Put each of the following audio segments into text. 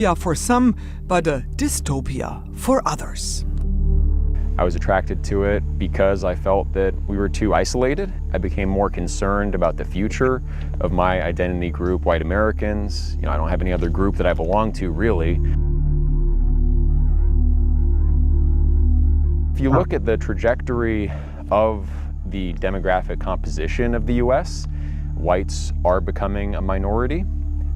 for some, but a dystopia for others. I was attracted to it because I felt that we were too isolated. I became more concerned about the future of my identity group, white Americans. I don't have any other group that I belong to, really. If you look at the trajectory of the demographic composition of the US, whites are becoming a minority,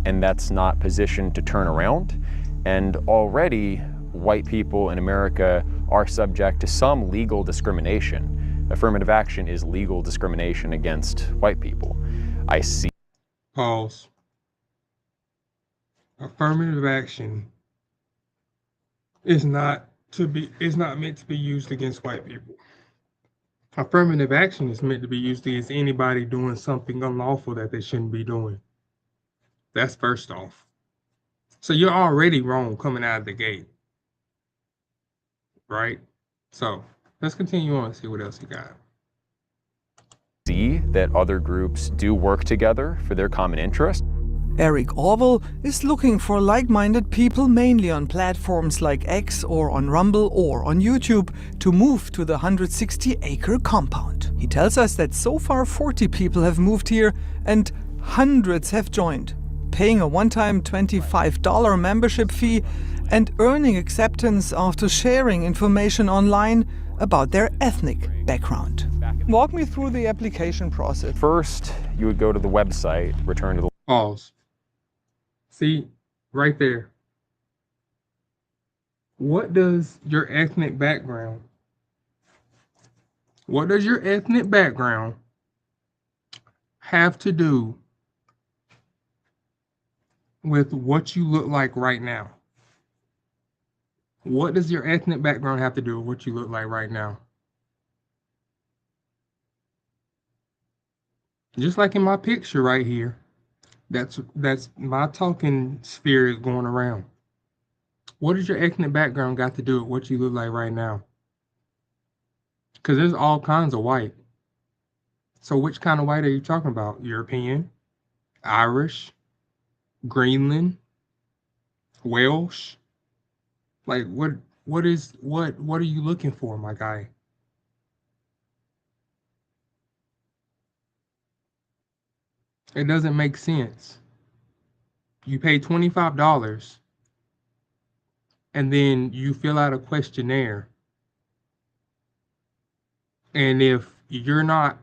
and that's not positioned to turn around. And already, white people in America are subject to some legal discrimination. Affirmative action is legal discrimination against white people. I see. Pause. Affirmative action is not meant to be used against white people. Affirmative action is meant to be used against anybody doing something unlawful that they shouldn't be doing. That's first off. So you're already wrong coming out of the gate. Right? So let's continue on and see what else you got. See that other groups do work together for their common interest. Eric Orwell is looking for like-minded people mainly on platforms like X or on Rumble or on YouTube to move to the 160-acre compound. He tells us that so far 40 people have moved here and hundreds have joined, paying a one-time $25 membership fee and earning acceptance after sharing information online about their ethnic background. Walk me through the application process. First, you would go to the website, return to the... Pause. See, right there. What does your ethnic background have to do with what you look like right now? What does your ethnic background have to do with what you look like right now? Just like in my picture right here, that's my talking sphere is going around. What does your ethnic background got to do with what you look like right now? Because there's all kinds of white. So which kind of white are you talking about? European, Irish, Greenland, Welsh? Like what are you looking for, my guy? It doesn't make sense. You pay $25 and then you fill out a questionnaire. And if you're not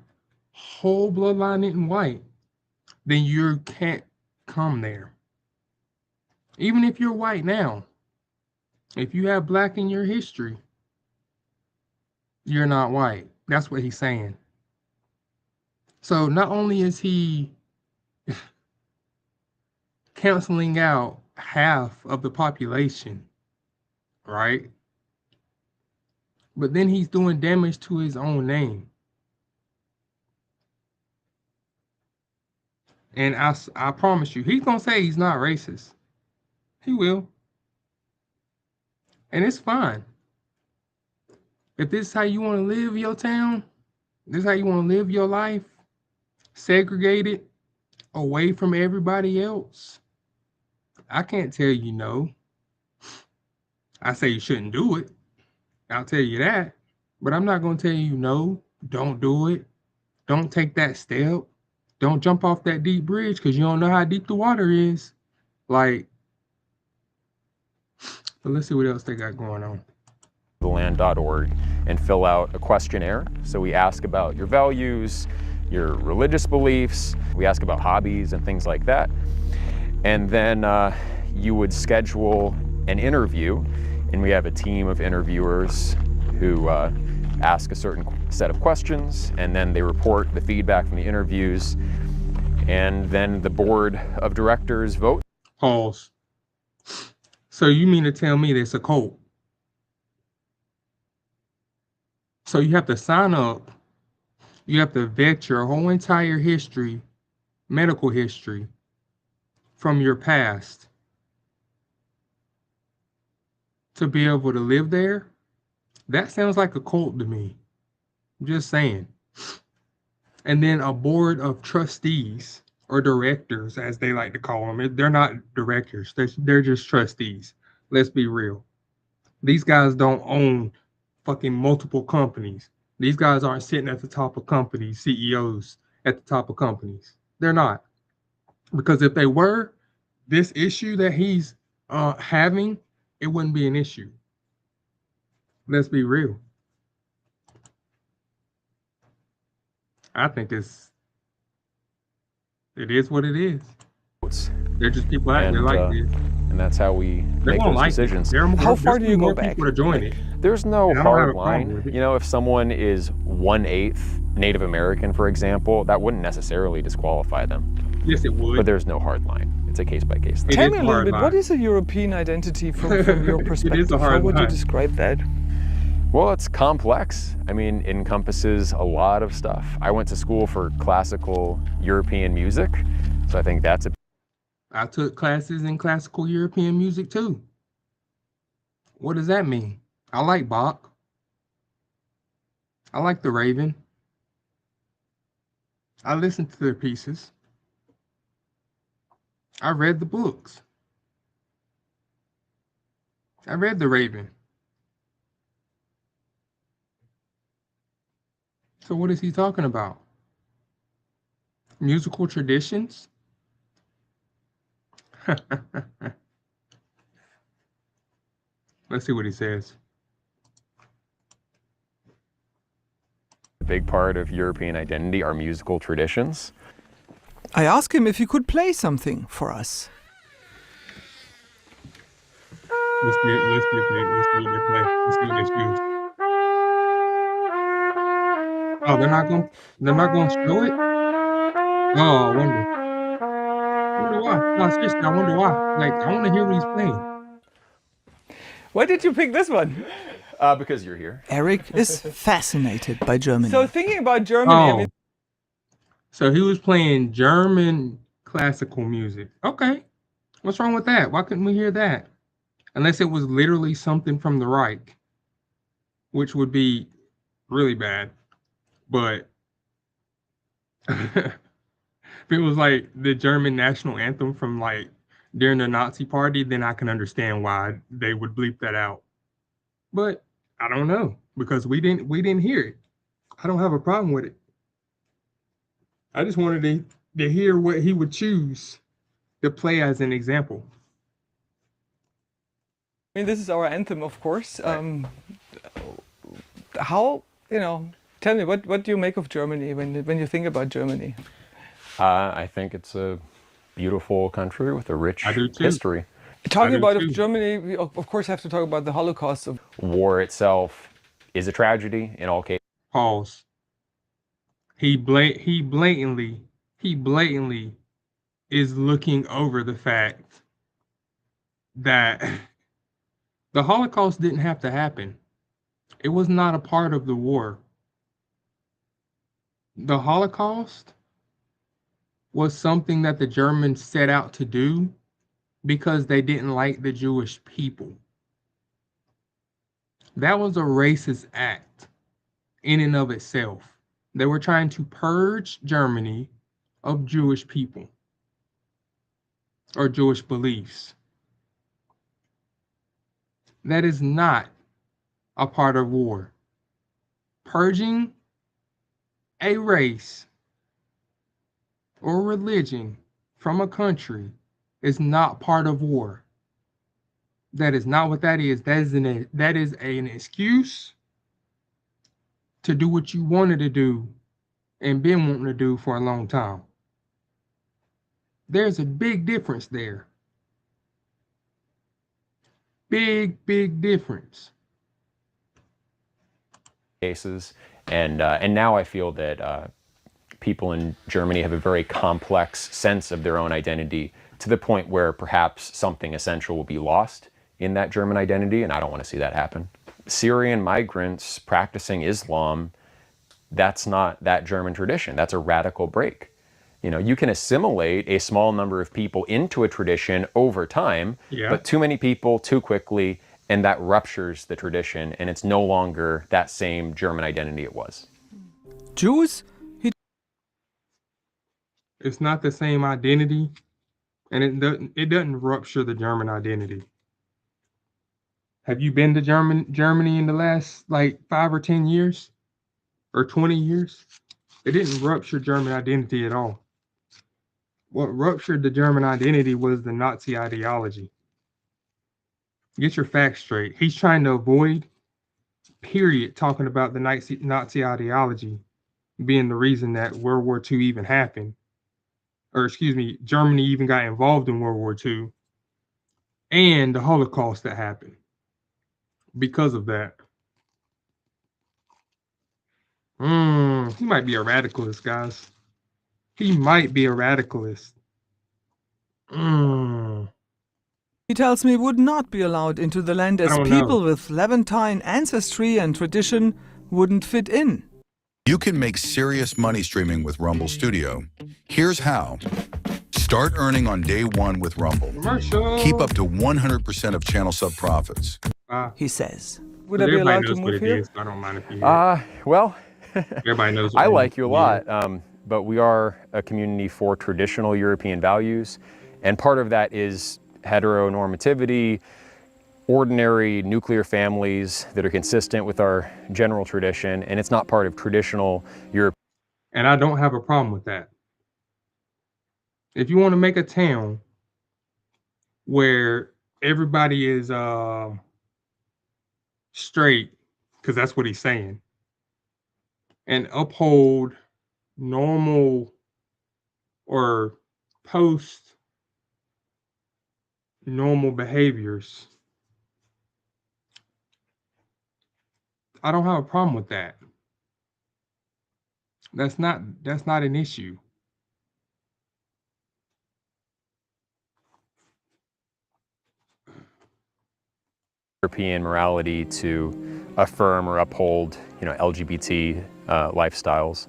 whole bloodline and white, then you can't come there. Even if you're white now, if you have black in your history, you're not white. That's what he's saying. So not only is he canceling out half of the population, right? But then he's doing damage to his own name. And I promise you, he's going to say he's not racist. He will. And it's fine. If this is how you want to live your town, this is how you want to live your life, segregated, away from everybody else, I can't tell you no. I say you shouldn't do it. I'll tell you that. But I'm not going to tell you no, don't do it. Don't take that step. Don't jump off that deep bridge because you don't know how deep the water is. Like, but let's see what else they got going on. theland.org and fill out a questionnaire. So we ask about your values, your religious beliefs, we ask about hobbies and things like that. And then you would schedule an interview, and we have a team of interviewers who ask a certain set of questions, and then they report the feedback from the interviews, and then the board of directors vote. Pause. So you mean to tell me there's a cult? So you have to sign up, you have to vet your whole entire history, medical history, from your past to be able to live there? That sounds like a cult to me. I'm just saying. And then a board of trustees or directors, as they like to call them. They're not directors. They're just trustees. Let's be real. These guys don't own fucking multiple companies. These guys aren't sitting at the top of companies, CEOs at the top of companies. They're not. Because if they were, this issue that he's having, it wouldn't be an issue. Let's be real. I think it is what it is. They're just people out there like this. And that's how we make those decisions. How far do you go back? To join it. There's no hard line. You know, if someone is 1/8 Native American, for example, that wouldn't necessarily disqualify them. Yes, it would. But there's no hard line. It's a case-by-case thing. Tell me a little bit, what is a European identity from your perspective? How would you describe that? Well, it's complex. I mean, it encompasses a lot of stuff. I went to school for classical European music, so I think that's a... I took classes in classical European music too. What does that mean? I like Bach. I like the Raven. I listened to their pieces. I read the books. I read the Raven. So what is he talking about? Musical traditions? Let's see what he says. A big part of European identity are musical traditions. I asked him if he could play something for us. Let's see what they play. Let's see what they choose. Oh, they're not gonna show it? Oh, I wonder why. No, seriously, I wonder why. Like, I want to hear what he's playing. Why did you pick this one? Because you're here. Eric is fascinated by Germany. So thinking about Germany, I mean, So he was playing German classical music. Okay. What's wrong with that? Why couldn't we hear that? Unless it was literally something from the Reich, which would be really bad. But if it was like the German national anthem from like during the Nazi party, then I can understand why they would bleep that out. But I don't know, because we didn't hear it. I don't have a problem with it. I just wanted to hear what he would choose to play as an example. I mean, this is our anthem, of course. How, tell me, what do you make of Germany when you think about Germany? I think it's a beautiful country with a rich history. Talking about Germany, we of course have to talk about the Holocaust. War itself is a tragedy in all cases. Pause. He blatantly is looking over the fact that the Holocaust didn't have to happen. It was not a part of the war. The Holocaust was something that the Germans set out to do because they didn't like the Jewish people. That was a racist act in and of itself. They were trying to purge Germany of Jewish people or Jewish beliefs. That is not a part of war. Purging a race or religion from a country is not part of war. That is not what that is. That is an excuse to do what you wanted to do and been wanting to do for a long time. There's a big difference there. Big difference. Cases, and now I feel that people in Germany have a very complex sense of their own identity, to the point where perhaps something essential will be lost in that German identity, and I don't want to see that happen. Syrian migrants practicing Islam, that's not that German tradition. That's a radical break. You can assimilate a small number of people into a tradition over time, but too many people too quickly, and that ruptures the tradition, and it's no longer that same German identity it was. Jews? It's not the same identity, and it doesn't rupture the German identity. Have you been to Germany in the last like 5 or 10 years or 20 years? It didn't rupture German identity at all. What ruptured the German identity was the Nazi ideology. Get your facts straight. He's trying to avoid, period, talking about the Nazi ideology being the reason that World War II even happened. Or excuse me, Germany even got involved in World War II and the Holocaust that happened because of that. He might be a radicalist, guys. He might be a radicalist. He tells me would not be allowed into the land as don't people know. with Levantine ancestry and tradition wouldn't fit in. You can make serious money streaming with Rumble Studio. Here's how. Start earning on day one with Rumble. Commercial. Keep up to 100% of channel sub profits. He says. Would I be Everybody allowed to knows what move it here? is. I don't mind if you hear it. Well, Everybody knows what I it like is. you a lot, but we are a community for traditional European values, and part of that is heteronormativity, ordinary nuclear families that are consistent with our general tradition, and it's not part of traditional Europe. And I don't have a problem with that. If you want to make a town where everybody is straight, because that's what he's saying, and uphold normal or post normal behaviors, I don't have a problem with that. That's not an issue. European morality to affirm or uphold, LGBT lifestyles.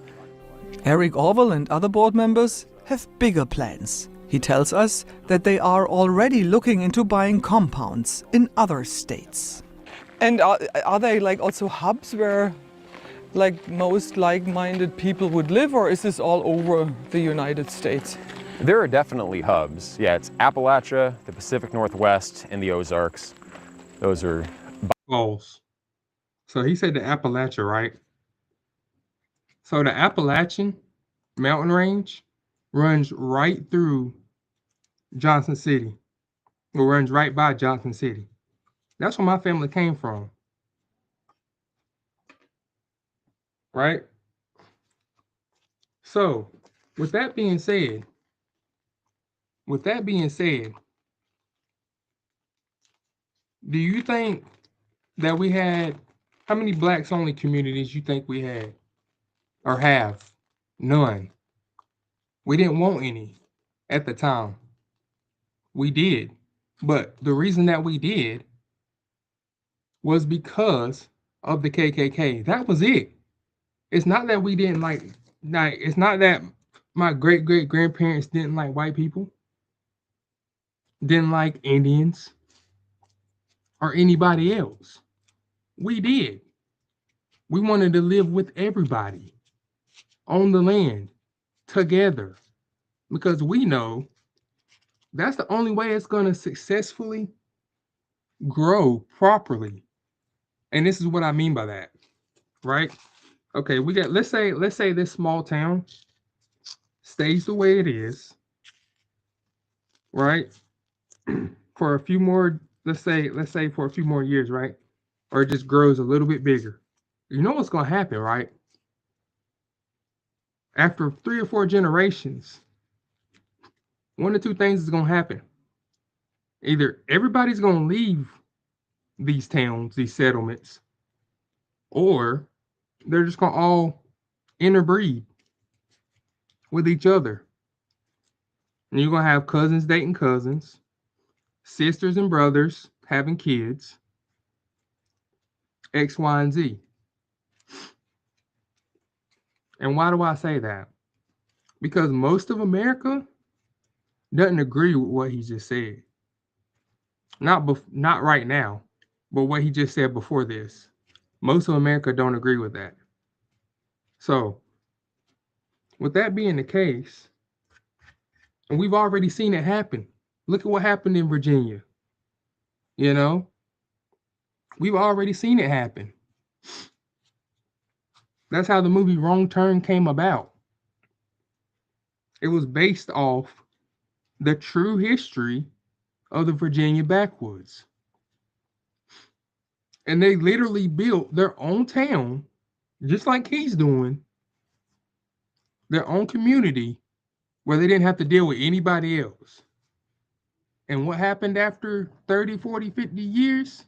Eric Orwell and other board members have bigger plans. He tells us that they are already looking into buying compounds in other states. And are they like also hubs where like most like-minded people would live, or is this all over the United States? There are definitely hubs. Yeah, it's Appalachia, the Pacific Northwest, and the Ozarks. Those are False. So he said the Appalachia, right? So the Appalachian mountain range runs right through Johnson City. It runs right by Johnson City. That's where my family came from. Right? So, with that being said, do you think that we had, how many blacks only communities you think we had or have? None. We didn't want any at the time. We did. But the reason that we did was because of the KKK. That was it. It's not that we didn't like, it's not that my great-great-grandparents didn't like white people, didn't like Indians, or anybody else. We did. We wanted to live with everybody on the land together, because we know that's the only way it's going to successfully grow properly. And this is what I mean by that, right? Okay, we got, let's say this small town stays the way it is, right? For a few more, let's say for a few more years, right? Or it just grows a little bit bigger. You know what's going to happen, right? After 3 or 4 generations, one or two things is going to happen. Either everybody's going to leave these towns, these settlements, or they're just going to all interbreed with each other. And you're going to have cousins dating cousins, sisters and brothers having kids, X, Y, and Z. And why do I say that? Because most of America doesn't agree with what he just said. Not right now, but what he just said before this. Most of America don't agree with that. So, with that being the case, And we've already seen it happen. Look at what happened in Virginia. You know, we've already seen it happen. That's how the movie Wrong Turn came about. It was based off the true history of the Virginia backwoods. And they literally built their own town, just like he's doing, their own community where they didn't have to deal with anybody else. And what happened after 30, 40, 50 years?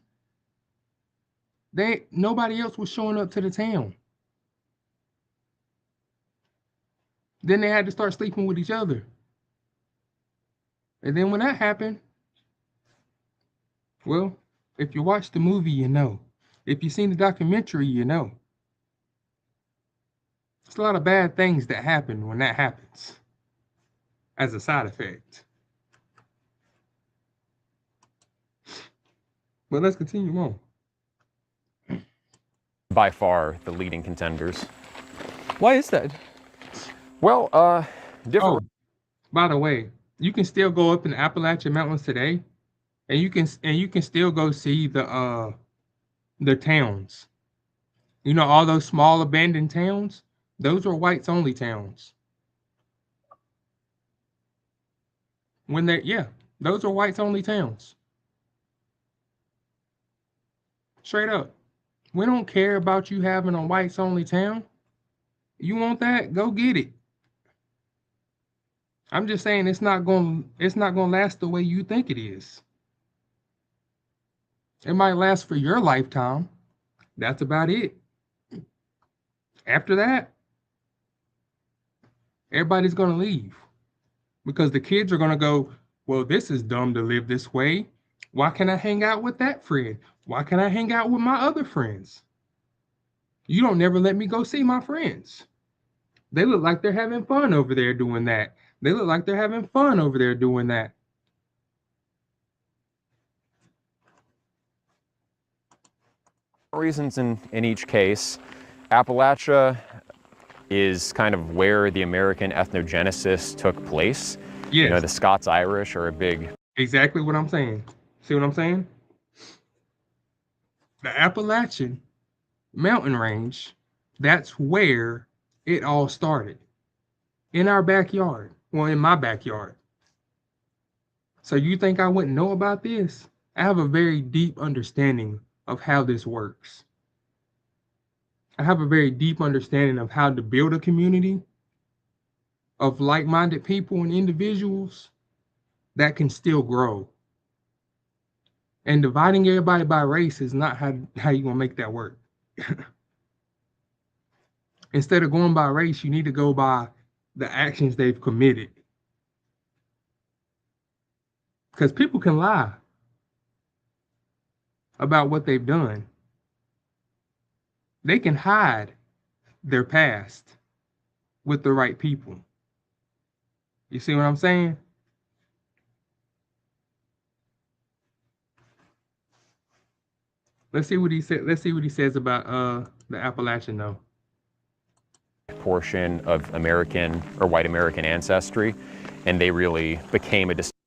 Nobody else was showing up to the town. Then they had to start sleeping with each other. And then when that happened, well, if you watch the movie, you know. If you've seen the documentary, you know. It's a lot of bad things that happen when that happens as a side effect. But let's continue on. By far the leading contenders. Why is that? Well, different. Oh, by the way, you can still go up in the Appalachian Mountains today, and you can still go see the towns. You know, all those small abandoned towns, those are whites only towns. Those are whites only towns. Straight up. We don't care about you having a whites only town. You want that? Go get it. I'm just saying it's not going to last the way you think it is. It might last for your lifetime. That's about it. After that, everybody's going to leave because the kids are going to go, well, this is dumb to live this way. Why can't I hang out with that friend? Why can't I hang out with my other friends? You don't never let me go see my friends. They look like they're having fun over there doing that. They look like they're having fun over there doing that. Reasons in each case. Appalachia is kind of where the American ethnogenesis took place. Yes. You know, the Scots-Irish are a big... Exactly what I'm saying. See what I'm saying? The Appalachian mountain range, that's where it all started. In our backyard. Well, in my backyard. So you think I wouldn't know about this? I have a very deep understanding of how this works. I have a very deep understanding of how to build a community of like-minded people and individuals that can still grow. And dividing everybody by race is not how you're going to make that work. Instead of going by race, you need to go by the actions they've committed. Because people can lie about what they've done. They can hide their past with the right people. You see what I'm saying? Let's see what he said. Let's see what he says about the Appalachian though. Portion of American or white American ancestry, and they really became a distinct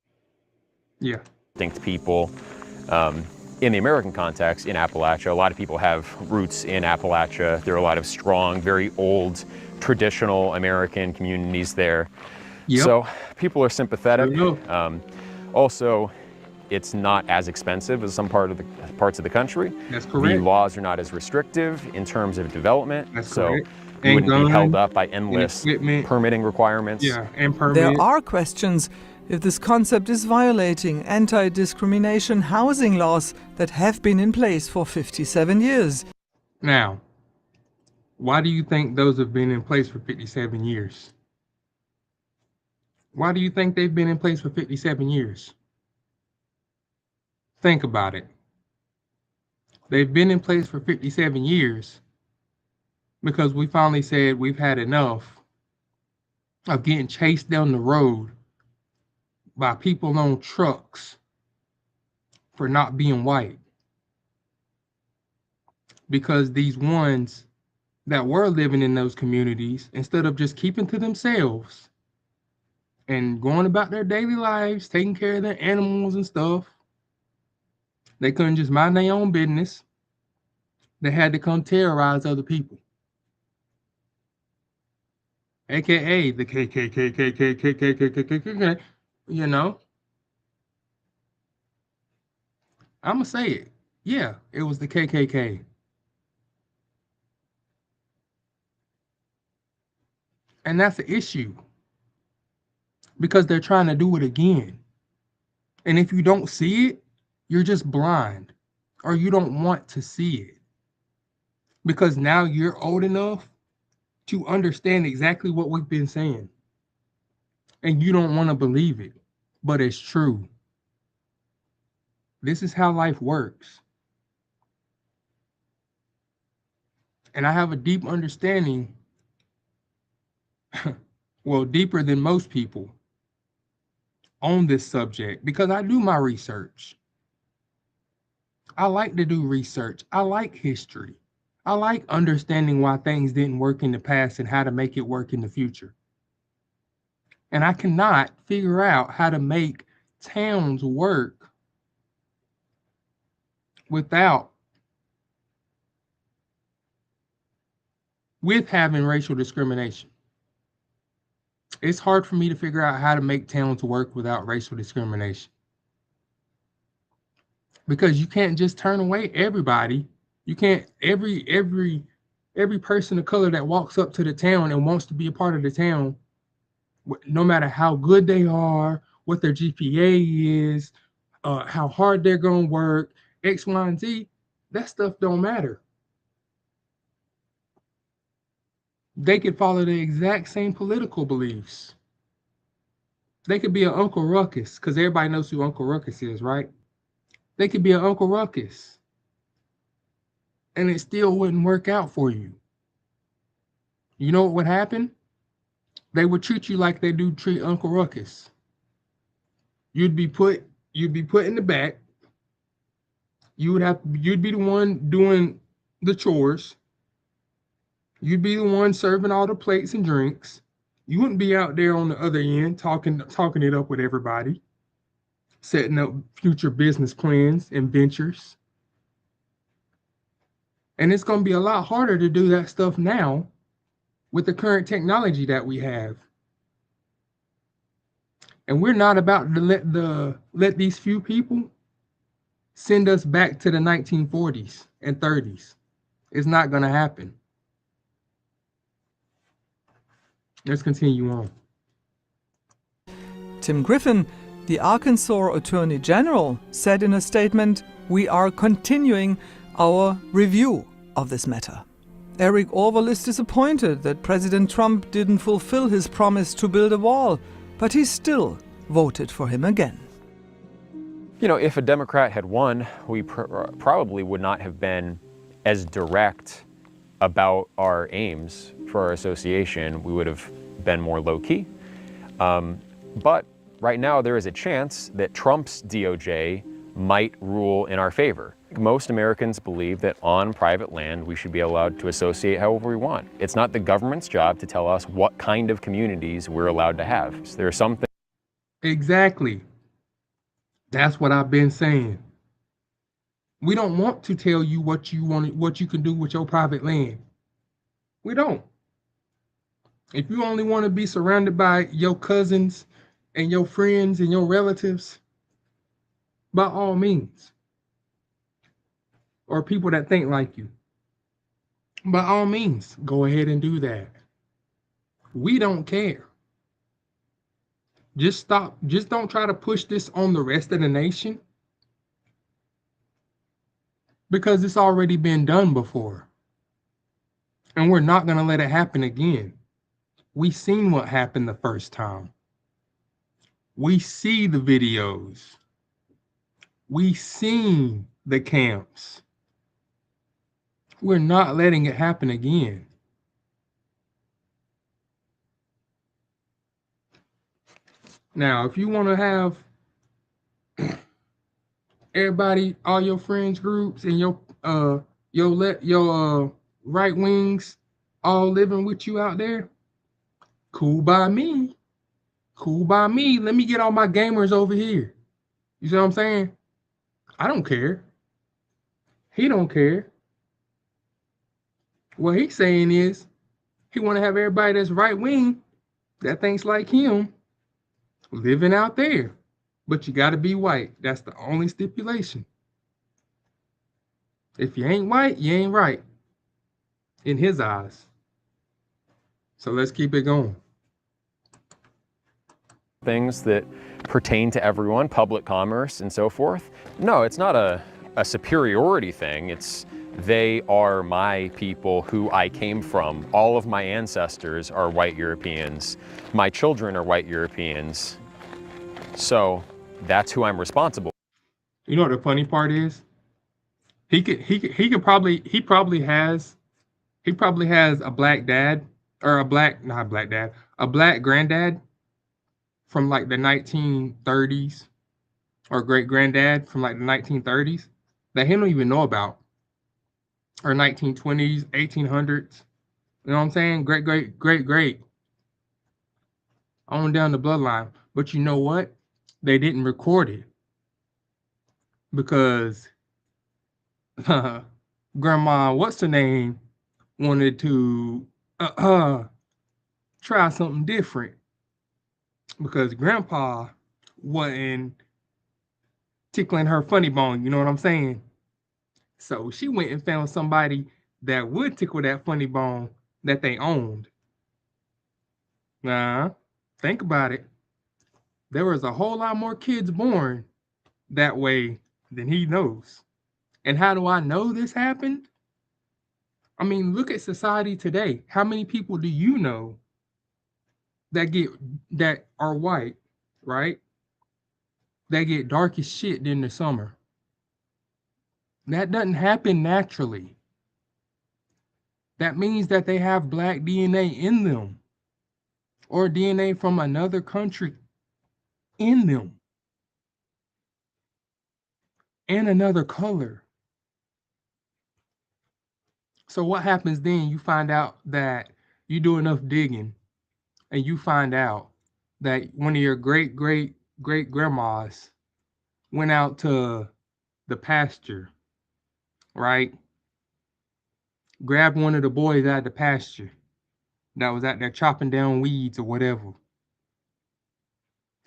people in the American context in Appalachia. A lot of people have roots in Appalachia. There are a lot of strong, very old, traditional American communities there. Yep. So people are sympathetic. Sure. Also, it's not as expensive as some parts of the country. That's correct. The laws are not as restrictive in terms of development. That's so correct. you wouldn't be held up by endless permitting requirements. Yeah, and permit. There are questions if this concept is violating anti-discrimination housing laws that have been in place for 57 years. Now, why do you think those have been in place for 57 years? Why do you think they've been in place for 57 years? Think about it. They've been in place for 57 years because we finally said we've had enough of getting chased down the road by people on trucks for not being white. Because these ones that were living in those communities, instead of just keeping to themselves, and going about their daily lives, taking care of their animals and stuff. They couldn't just mind their own business. They had to come terrorize other people. AKA the KKK, you know. I'm going to say it. Yeah, it was the KKK. And that's the issue. Because they're trying to do it again. And if you don't see it, you're just blind. Or you don't want to see it. Because now you're old enough to understand exactly what we've been saying. And you don't want to believe it. But it's true. This is how life works. And I have a deep understanding, well, deeper than most people, on this subject because I do my research. I like to do research. I like history. I like understanding why things didn't work in the past and how to make it work in the future. And I cannot figure out how to make towns work with having racial discrimination. It's hard for me to figure out how to make towns work without racial discrimination. Because you can't just turn away everybody. You can't every person of color that walks up to the town and wants to be a part of the town, no matter how good they are, what their GPA is, how hard they're going to work, X, Y, and Z, that stuff don't matter. They could follow the exact same political beliefs. They could be an Uncle Ruckus, because everybody knows who Uncle Ruckus is, right? They could be an Uncle Ruckus. And it still wouldn't work out for you. You know what would happen? They would treat you like they do treat Uncle Ruckus. You'd be put in the back. You'd be the one doing the chores. You'd be the one serving all the plates and drinks. You wouldn't be out there on the other end talking it up with everybody, setting up future business plans and ventures. And it's going to be a lot harder to do that stuff now with the current technology that we have. And we're not about to let these few people send us back to the 1940s and 30s. It's not going to happen. Let's continue on. Tim Griffin, the Arkansas Attorney General, said in a statement, "We are continuing our review of this matter." Eric Orwell is disappointed that President Trump didn't fulfill his promise to build a wall, but he still voted for him again. You know, if a Democrat had won, we probably would not have been as direct about our aims for our association. We would have been more low-key. But right now there is a chance that Trump's DOJ might rule in our favor. Most Americans believe that on private land we should be allowed to associate however we want. It's not the government's job to tell us what kind of communities we're allowed to have. So there are some things. Exactly. That's what I've been saying. We don't want to tell you what you can do with your private land. We don't. If you only want to be surrounded by your cousins and your friends and your relatives, by all means. Or people that think like you, by all means, go ahead and do that. We don't care. Just stop. Just don't try to push this on the rest of the nation, because it's already been done before. And we're not going to let it happen again. We seen what happened the first time. We see the videos. We seen the camps. We're not letting it happen again. Now, if you want to have everybody, all your friends groups and your right wings all living with you out there, cool by me. Cool by me. Let me get all my gamers over here. You see what I'm saying? I don't care. He don't care. What he's saying is he want to have everybody that's right wing that thinks like him living out there. But you got to be white. That's the only stipulation. If you ain't white, you ain't right in his eyes. So let's keep it going. Things that pertain to everyone, public commerce and so forth. No, it's not a superiority thing. It's they are my people who I came from. All of my ancestors are white Europeans. My children are white Europeans. So that's who I'm responsible. You know what the funny part is? He probably has a black dad or a black granddad from like the 1930s or great granddad from like the 1930s that he don't even know about, or 1920s, 1800s. You know what I'm saying? Great on down the bloodline. But you know what? They didn't record it because Grandma, what's her name, wanted to try something different because Grandpa wasn't tickling her funny bone. You know what I'm saying? So she went and found somebody that would tickle that funny bone that they owned. Nah, think about it. There was a whole lot more kids born that way than he knows. And how do I know this happened? I mean, look at society today. How many people do you know that are white, right? That get dark as shit during the summer? That doesn't happen naturally. That means that they have black DNA in them, or DNA from another country in them, and another color. So what happens then? You find out that you do enough digging and you find out that one of your great grandmas went out to the pasture, right? Grabbed one of the boys out of the pasture that was out there chopping down weeds or whatever.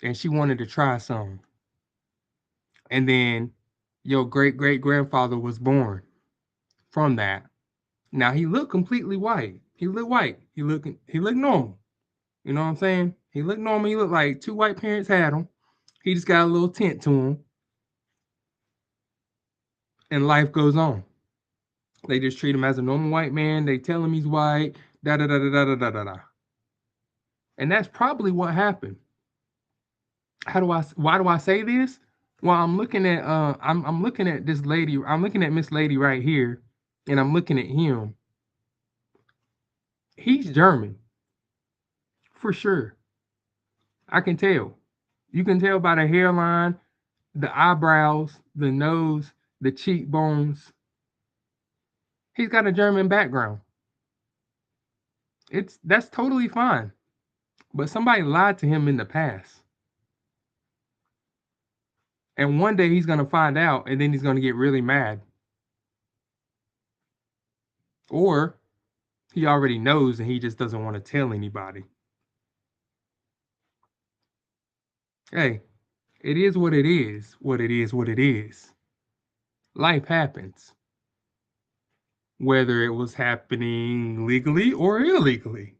And she wanted to try some. And then your great grandfather was born from that. Now he looked completely white. He looked white. He looked normal. You know what I'm saying? He looked normal. He looked like two white parents had him. He just got a little tint to him. And life goes on. They just treat him as a normal white man. They tell him he's white. Da da da da da da da da. And that's probably what happened. Why do I say this? Well, I'm looking at I'm looking at this lady. I'm looking at Miss Lady right here, and I'm looking at him. He's German. For sure. I can tell. You can tell by the hairline, the eyebrows, the nose, the cheekbones. He's got a German background. That's totally fine. But somebody lied to him in the past. And one day he's going to find out, and then he's going to get really mad. Or he already knows and he just doesn't want to tell anybody. Hey, it is what it is, what it is, what it is. Life happens. Whether it was happening legally or illegally.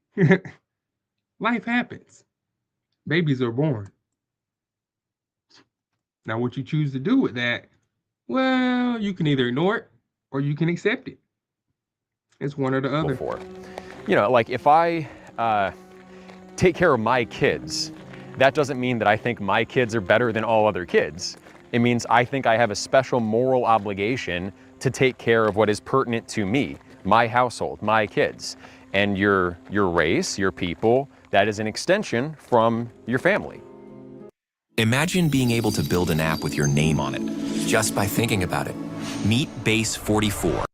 Life happens. Babies are born. Now, what you choose to do with that, well, you can either ignore it or you can accept it. It's one or the other. For. You know, like if I take care of my kids, that doesn't mean that I think my kids are better than all other kids. It means I think I have a special moral obligation to take care of what is pertinent to me, my household, my kids. And your race, your people, that is an extension from your family. Imagine being able to build an app with your name on it, just by thinking about it. Meet Base 44.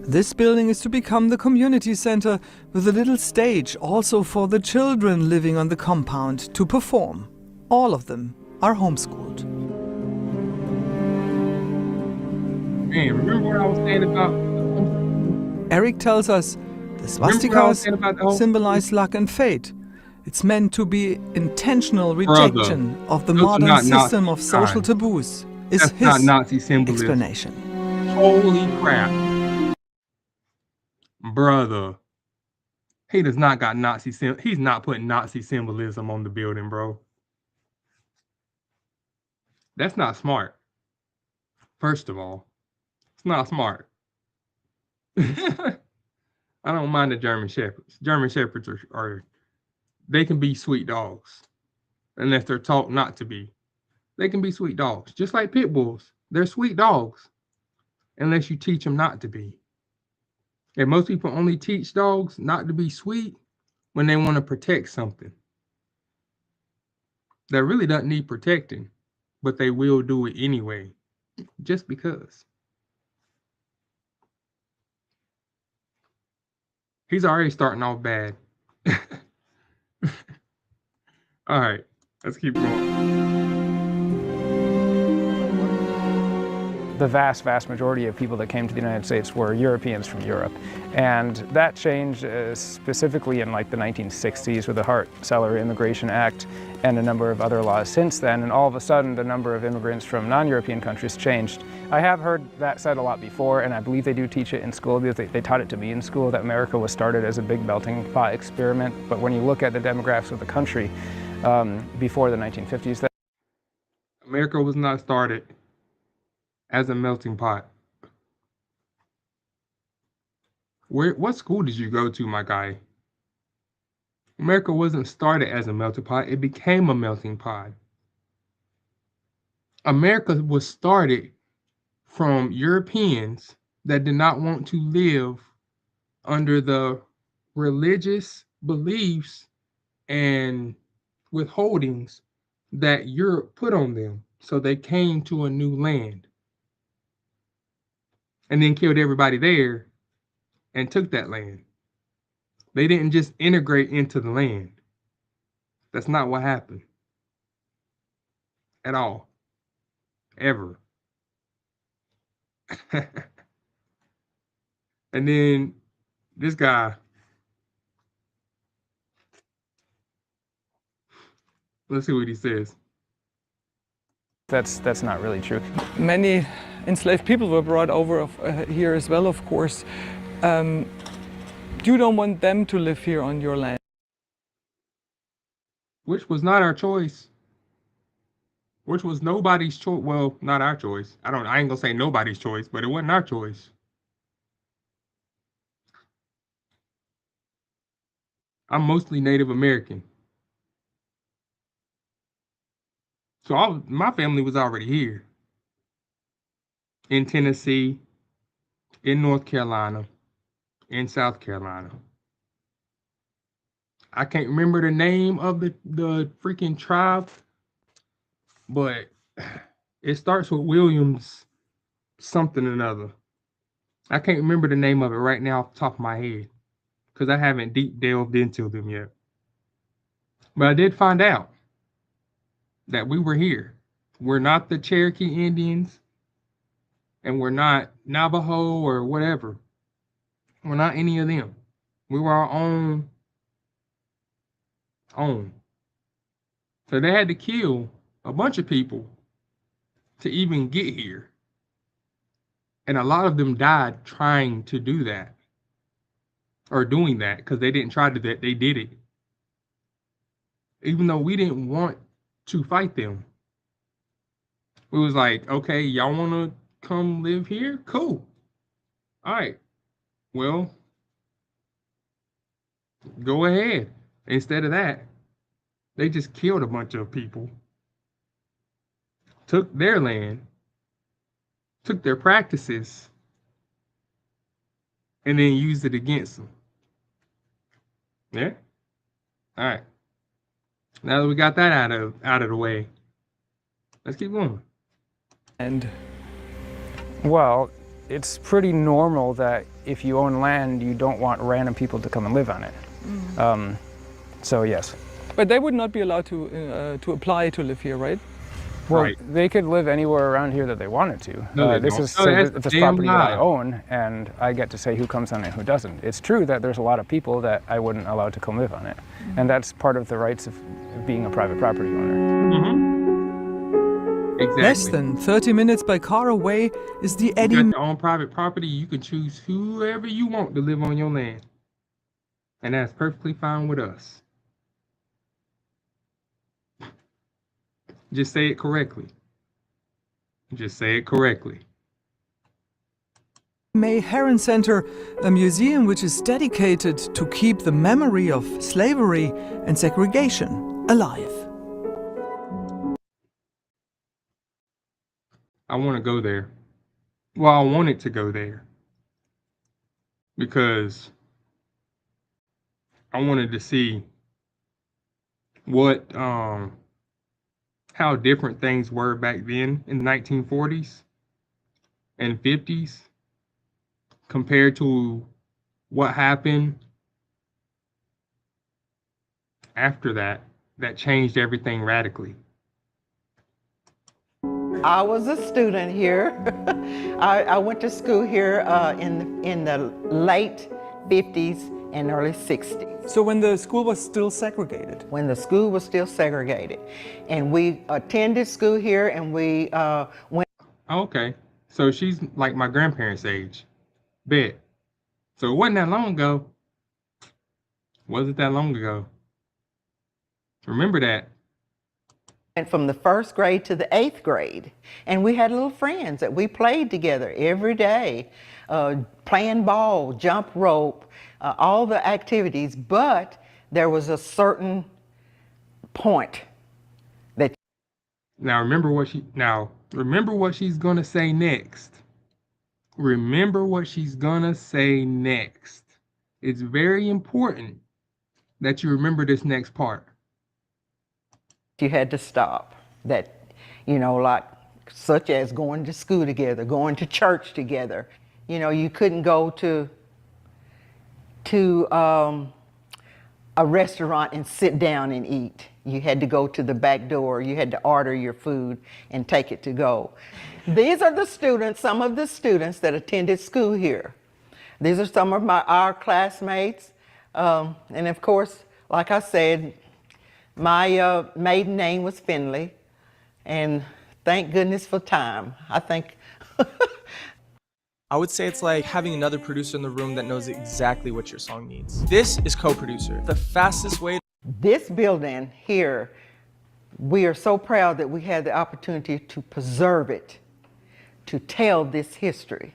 This building is to become the community center with a little stage also for the children living on the compound to perform. All of them are homeschooled. Man, remember what I was saying about Eric tells us the swastikas symbolize luck and fate. It's meant to be intentional rejection of the modern system of social taboos, is his not Nazi symbolism. explanation. Holy crap. Brother. He does not got Nazi he's not putting Nazi symbolism on the building, bro. That's not smart. First of all, it's not smart. I don't mind the German Shepherds. German Shepherds are they can be sweet dogs unless they're taught not to be. They can be sweet dogs, just like pit bulls. They're sweet dogs unless you teach them not to be. And most people only teach dogs not to be sweet when they want to protect something that really doesn't need protecting, but they will do it anyway, just because. He's already starting off bad. All right, let's keep going. The vast majority of people that came to the United States were Europeans from Europe. And that changed specifically in like the 1960s with the Hart-Celler Immigration Act and a number of other laws since then. And all of a sudden, the number of immigrants from non-European countries changed. I have heard that said a lot before, and I believe they do teach it in school because they taught it to me in school, that America was started as a big melting pot experiment. But when you look at the demographics of the country before the 1950s, America was not started as a melting pot. What school did you go to, my guy? America wasn't started as a melting pot, it became a melting pot. America was started from Europeans that did not want to live under the religious beliefs and withholdings that Europe put on them. So they came to a new land and then killed everybody there and took that land. They didn't just integrate into the land. That's not what happened at all, ever. And then this guy, let's see what he says. that's not really true. Many enslaved people were brought over here as well, of course. You don't want them to live here on your land. Which was not our choice. Which was nobody's choice. Well, not our choice. I ain't gonna say nobody's choice, but it wasn't our choice. I'm mostly Native American. So my family was already here. In Tennessee, in North Carolina, in South Carolina. I can't remember the name of the freaking tribe, but it starts with Williams something or another. I can't remember the name of it right now off the top of my head because I haven't deep delved into them yet. But I did find out that we were here. We're not the Cherokee Indians, and we're not Navajo or whatever. We're not any of them. We were our own. So they had to kill a bunch of people to even get here. And a lot of them died trying to do that or doing that because they didn't try to do that. They did it. Even though we didn't want to fight them. We was like, okay, y'all want to come live here? Cool. All right. Well, go ahead. Instead of that, they just killed a bunch of people, took their land, took their practices, and then used it against them. Yeah? All right. Now that we got that out of the way, let's keep going. And Well, it's pretty normal that if you own land, you don't want random people to come and live on it. So yes. But they would not be allowed to apply to live here, right? Well, Right. they could live anywhere around here that they wanted to. No, they this don't. is No, that's this damn property that I lie. own, and I get to say who comes on it and who doesn't. It's true that there's a lot of people that I wouldn't allow to come live on it, and that's part of the rights of being a private property owner. Exactly. Less than 30 minutes by car away is the You Eddie got your own private property. You can choose whoever you want to live on your land, and that's perfectly fine with us. Just say it correctly. Just say it correctly. May Heron Center, a museum which is dedicated to keep the memory of slavery and segregation alive. I want to go there. Well, I wanted to go there because I wanted to see what how different things were back then in the 1940s and 50s compared to what happened after that changed everything radically. I was a student here. I went to school here in the late 50s and early 60s. So when the school was still segregated. When the school was still segregated. And we attended school here and we went. Okay, so she's like my grandparents' age. Bet. So it wasn't that long ago. Wasn't that long ago. Remember that. From the 1st grade to the 8th grade. And we had little friends that we played together every day, playing ball, jump rope, all the activities. But there was a certain point that. Now remember what she's gonna say next. Remember what she's gonna say next. It's very important that you remember this next part. You had to stop. That, like such as going to school together, going to church together. You couldn't go to a restaurant and sit down and eat. You had to go to the back door. You had to order your food and take it to go. These are the students, some of the students that attended school here. These are some of our classmates. And of course, like I said, my maiden name was Finley, and thank goodness for time. I think. I would say it's like having another producer in the room that knows exactly what your song needs. This is co-producer. The fastest way. This building here, we are so proud that we had the opportunity to preserve it, to tell this history,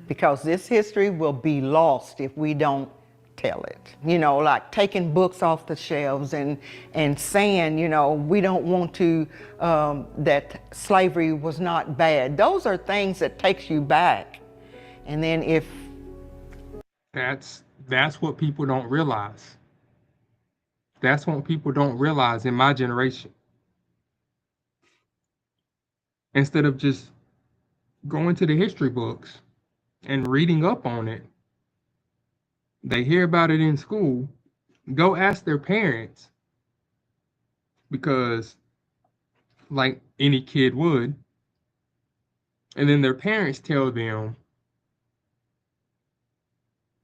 because this history will be lost if we don't tell it. Like taking books off the shelves and saying, we don't want to, that slavery was not bad. Those are things that takes you back. And then if. That's what people don't realize. That's what people don't realize in my generation. Instead of just going to the history books and reading up on it, they hear about it in school, go ask their parents, because like any kid would, and then their parents tell them,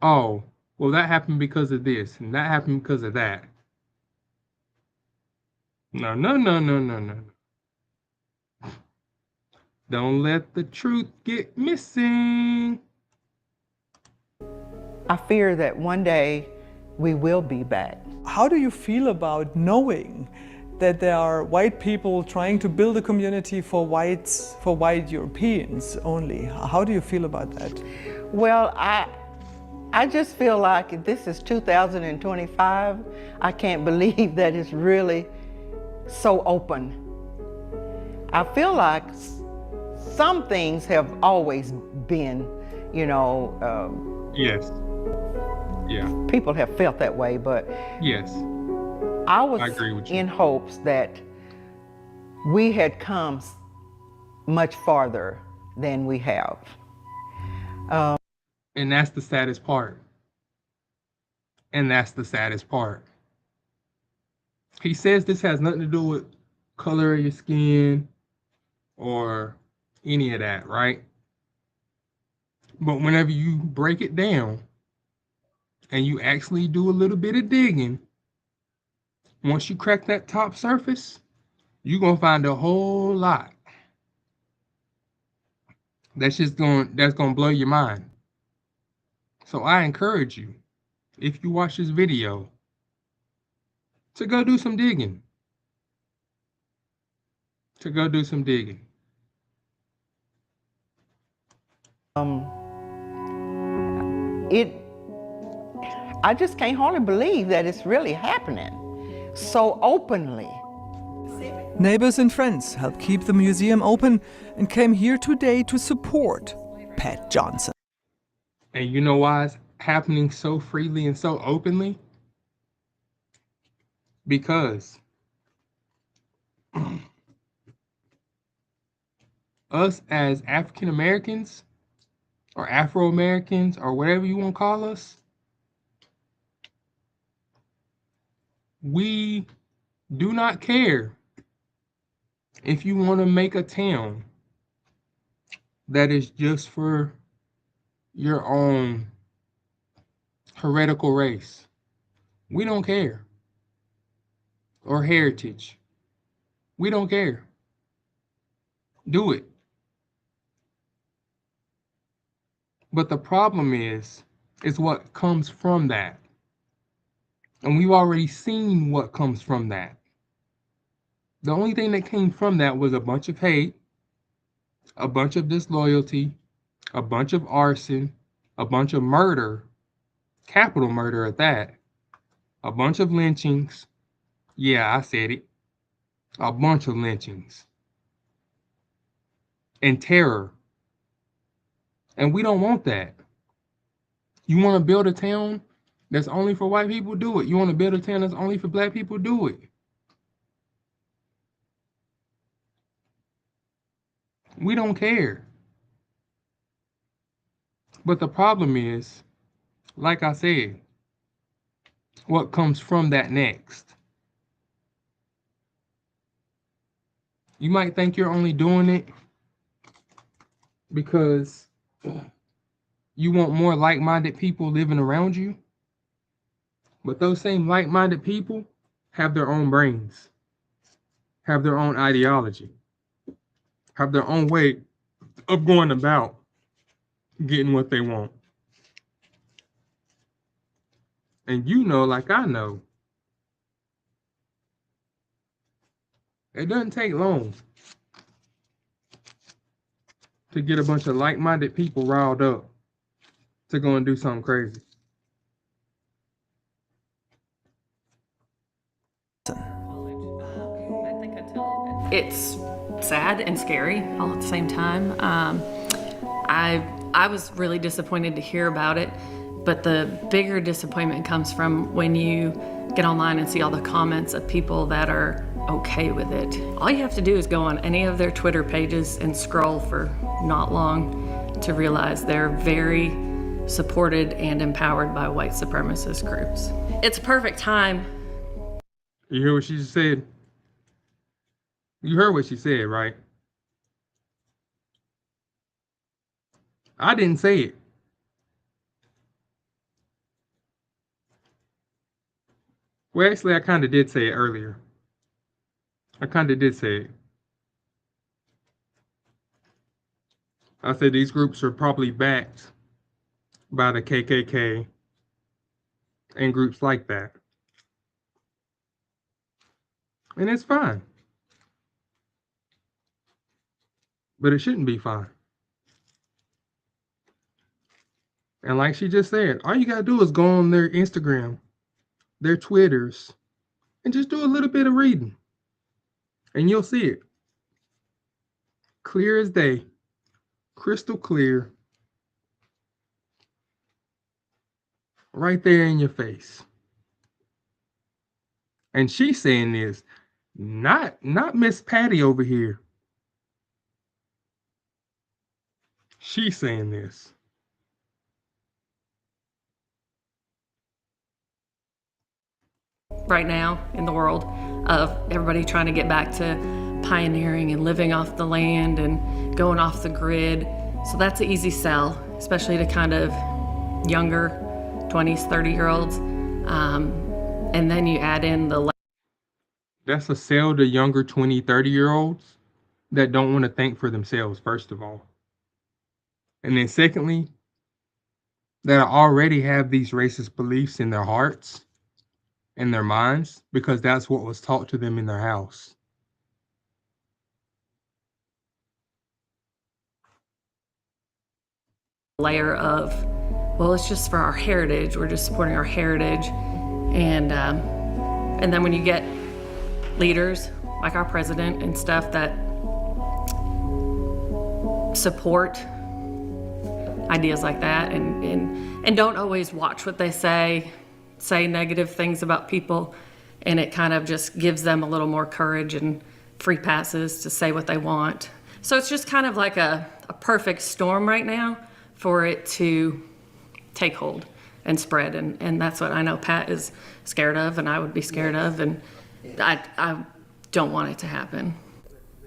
oh, well, that happened because of this, and that happened because of that. No. Don't let the truth get missing. I fear that one day we will be back. How do you feel about knowing that there are white people trying to build a community for white Europeans only? How do you feel about that? Well, I just feel like this is 2025. I can't believe that it's really so open. I feel like some things have always been, Yes. Yeah. people have felt that way, but Yes. I was I agree with you. in hopes that we had come much farther than we have. And that's the saddest part. And that's the saddest part. He says this has nothing to do with color of your skin or any of that, right? But whenever you break it down and you actually do a little bit of digging, once you crack that top surface, you're gonna find a whole lot. That's gonna blow your mind. So I encourage you, if you watch this video, to go do some digging. To go do some digging. I just can't hardly believe that it's really happening so openly. Neighbors and friends helped keep the museum open and came here today to support Pat Johnson. And you know why it's happening so freely and so openly? Because us as African Americans or Afro Americans or whatever you want to call us, we do not care if you want to make a town that is just for your own heretical race. We don't care. Or heritage. We don't care. Do it. But the problem is what comes from that. And we've already seen what comes from that. The only thing that came from that was a bunch of hate, a bunch of disloyalty, a bunch of arson, a bunch of murder, capital murder at that, a bunch of lynchings. Yeah, I said it. A bunch of lynchings. And terror. And we don't want that. You want to build a town that's only for white people? Do it. You want to build a town that's only for black people? Do it. We don't care. But the problem is, like I said, what comes from that next? You might think you're only doing it because you want more like-minded people living around you. But those same like-minded people have their own brains, have their own ideology, have their own way of going about getting what they want. And you know, like I know, it doesn't take long to get a bunch of like-minded people riled up to go and do something crazy. It's sad and scary all at the same time. I was really disappointed to hear about it, but the bigger disappointment comes from when you get online and see all the comments of people that are okay with it. All you have to do is go on any of their Twitter pages and scroll for not long to realize they're very supported and empowered by white supremacist groups. It's a perfect time. You hear what she said? You heard what she said, right? I didn't say it. Well, actually, I kind of did say it earlier. I kind of did say it. I said these groups are probably backed by the KKK and groups like that. And it's fine. But it shouldn't be fine. And like she just said, all you gotta do is go on their Instagram, their Twitters, and just do a little bit of reading. And you'll see it. Clear as day. Crystal clear. Right there in your face. And she's saying this, not Miss Patty over here. She's saying this. right now in the world of everybody trying to get back to pioneering and living off the land and going off the grid. So that's an easy sell, especially to kind of younger 20s, 30-year-olds. And then you add in the That's a sell to younger 20, 30-year-olds that don't want to think for themselves, first of all. And then secondly, that already have these racist beliefs in their hearts and their minds because that's what was taught to them in their house. layer of, well, it's just for our heritage. We're just supporting our heritage. And then when you get leaders like our president and stuff that support ideas like that and don't always watch what they say negative things about people, and it kind of just gives them a little more courage and free passes to say what they want. So it's just kind of like a perfect storm right now for it to take hold and spread, and that's what I know Pat is scared of, and I would be scared of, and I don't want it to happen.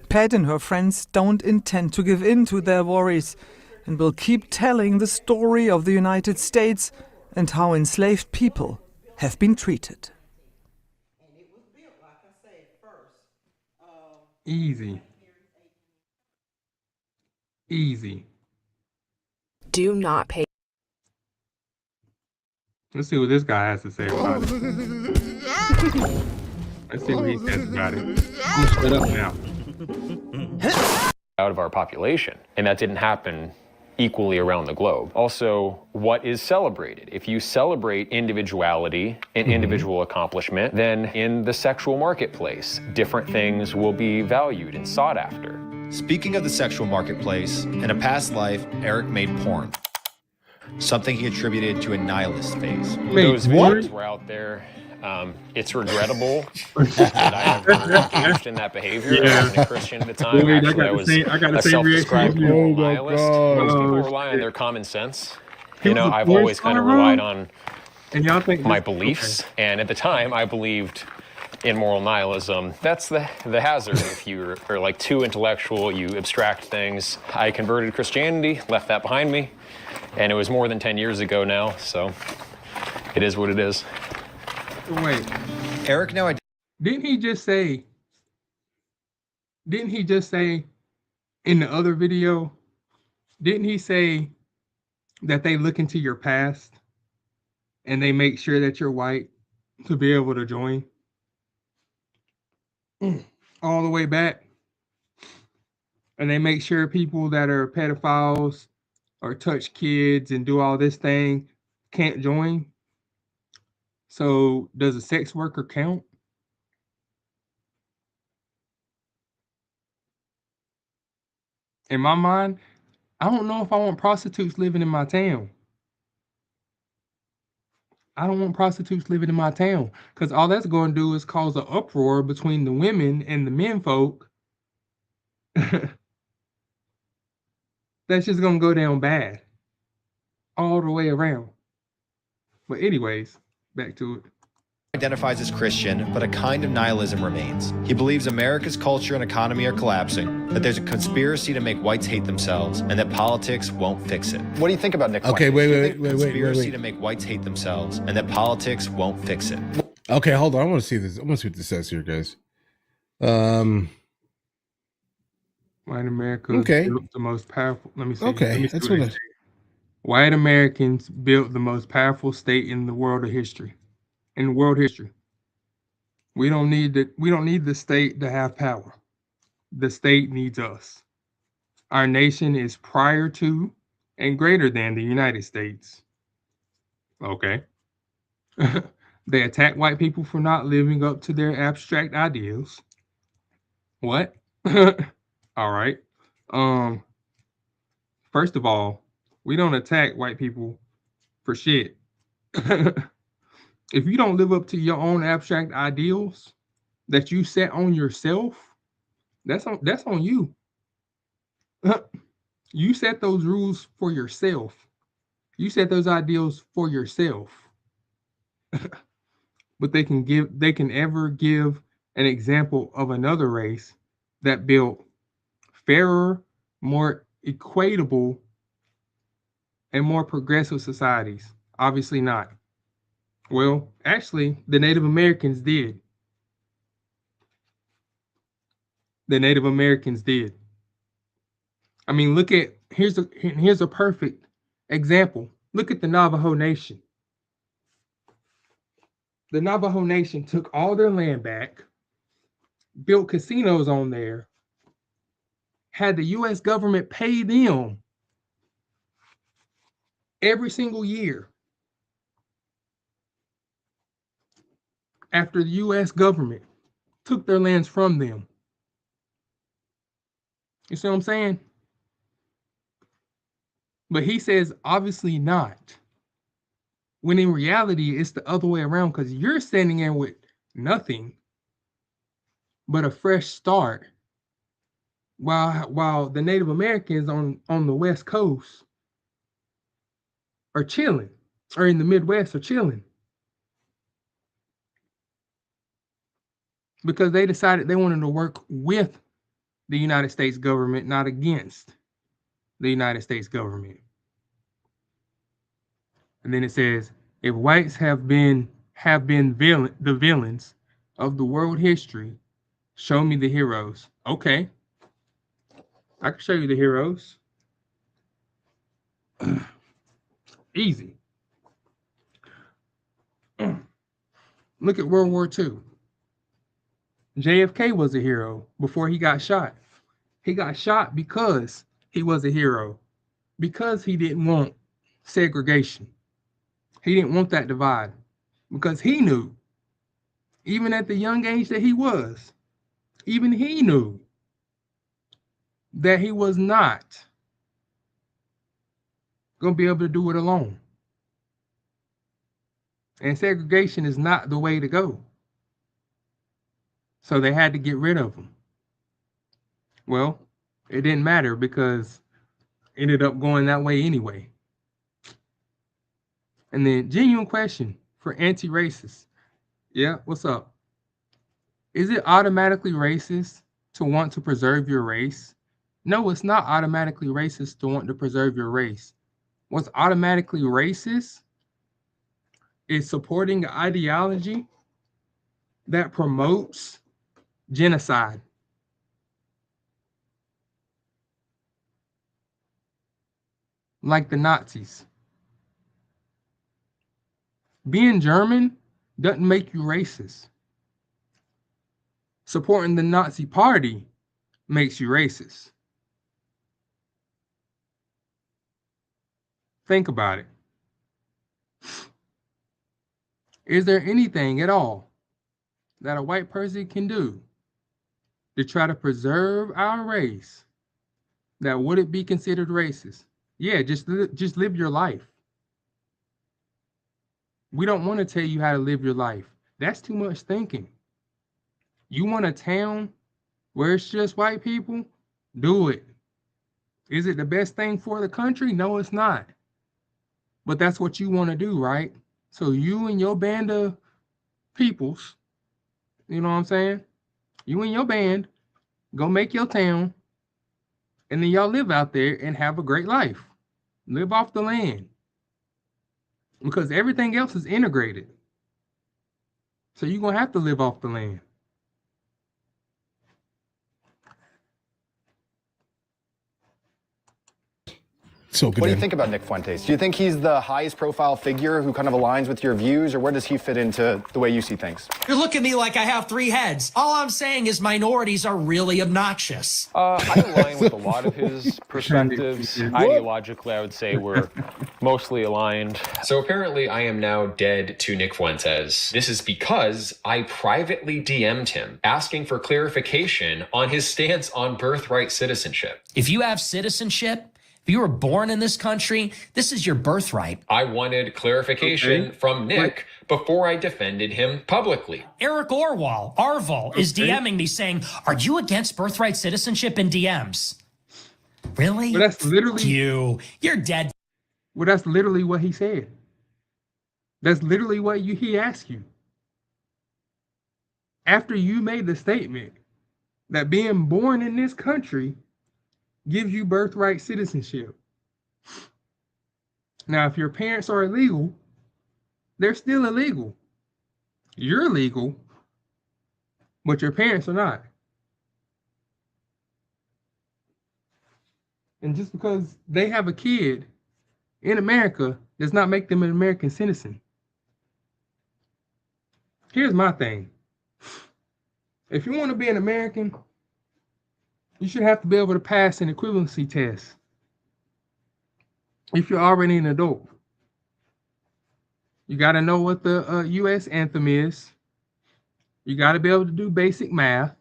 Pat and her friends don't intend to give in to their worries and will keep telling the story of the United States and how enslaved people have been treated. Easy. Easy. Do not pay. Let's see what this guy has to say about it. Let's see what he says about it. I'm gonna shut up now. Out of our population, and that didn't happen equally around the globe. Also, what is celebrated? If you celebrate individuality and individual accomplishment, then in the sexual marketplace, different things will be valued and sought after. Speaking of the sexual marketplace, in a past life, Eric made porn. Something he attributed to a nihilist phase. Those videos were out there. It's regrettable that I ever engaged in that behavior. I wasn't a Christian at the time. Wait, Actually, I was a self-described moral nihilist. Most people rely on their common sense. You know, I've always kind of relied on my beliefs. And at the time, I believed in moral nihilism. That's the hazard. If you are like too intellectual, you abstract things. I converted to Christianity, left that behind me. And it was more than 10 years ago now. So it is what it is. Wait, Eric, now didn't he just say in the other video, didn't he say that they look into your past and they make sure that you're white to be able to join? All the way back. And they make sure people that are pedophiles or touch kids and do all this thing can't join. So does a sex worker count? In my mind, I don't know if I want prostitutes living in my town. I don't want prostitutes living in my town because all that's going to do is cause an uproar between the women and the men folk. That's just going to go down bad all the way around. But anyways, back to it. identifies as Christian, but a kind of nihilism remains. He believes America's culture and economy are collapsing, that there's a conspiracy to make whites hate themselves, and that politics won't fix it. What do you think about Nick? Okay, wait. Conspiracy to make whites hate themselves, and that politics won't fix it. Okay, hold on. I want to see this. I want to see what this says here, guys. White America built the most powerful. Let me see. Okay, that's what. White Americans built the most powerful state in the world of history. In world history, we don't need the state to have power. The state needs us. Our nation is prior to and greater than the United States. Okay. They attack white people for not living up to their abstract ideals. What? All right. First of all, we don't attack white people for shit. If you don't live up to your own abstract ideals that you set on yourself, that's on you. You set those rules for yourself. You set those ideals for yourself. but they can ever give an example of another race that built fairer, more equitable, and more progressive societies? Obviously not. Well, actually, the Native Americans did. The Native Americans did. I mean, here's a perfect example. Look at the Navajo Nation. The Navajo Nation took all their land back, built casinos on there, had the US government pay them every single year after the US government took their lands from them. You see what I'm saying? But he says, obviously not. When in reality, it's the other way around, because you're standing in with nothing but a fresh start, while the Native Americans on the West Coast are chilling, or in the Midwest are chilling, because they decided they wanted to work with the United States government, not against the United States government. And then it says, if whites have been the villains of the world history, show me the heroes. Okay, I can show you the heroes. Easy. Look at World War II. JFK was a hero before he got shot. He got shot because he was a hero, because he didn't want segregation. He didn't want that divide, because he knew, even at the young age that he was, even he knew that he was not going to be able to do it alone. And segregation is not the way to go. So they had to get rid of him. Well, it didn't matter, because it ended up going that way anyway. And then, genuine question for anti-racists. Yeah, what's up? Is it automatically racist to want to preserve your race? No, it's not automatically racist to want to preserve your race. What's automatically racist is supporting an ideology that promotes genocide. Like the Nazis. Being German doesn't make you racist. Supporting the Nazi party makes you racist. Think about it. Is there anything at all that a white person can do to try to preserve our race that wouldn't be considered racist? Yeah, just live your life. We don't want to tell you how to live your life. That's too much thinking. You want a town where it's just white people? Do it. Is it the best thing for the country? No, it's not. But that's what you want to do, right? So you and your band of peoples, you know what I'm saying? You and your band, go make your town, and then y'all live out there and have a great life. Live off the land. Because everything else is integrated. So you're going to have to live off the land. So what do you think about Nick Fuentes? Do you think he's the highest profile figure who kind of aligns with your views, or where does he fit into the way you see things? You look at me like I have three heads. All I'm saying is minorities are really obnoxious. I align with a lot of his perspectives. Ideologically, I would say we're mostly aligned. So apparently I am now dead to Nick Fuentes. This is because I privately DM'd him asking for clarification on his stance on birthright citizenship. If you have citizenship, if you were born in this country, this is your birthright. I wanted clarification from Nick before I defended him publicly. Eric Arval is DMing me saying, are you against birthright citizenship in DMs? Really? But that's literally you're dead. Well, that's literally what he said. That's literally what he asked you. after you made the statement that being born in this country gives you birthright citizenship. Now, if your parents are illegal, they're still illegal. You're legal, but your parents are not. And just because they have a kid in America does not make them an American citizen. Here's my thing. If you want to be an American, you should have to be able to pass an equivalency test if you're already an adult. You got to know what the U.S. anthem is. You got to be able to do basic math,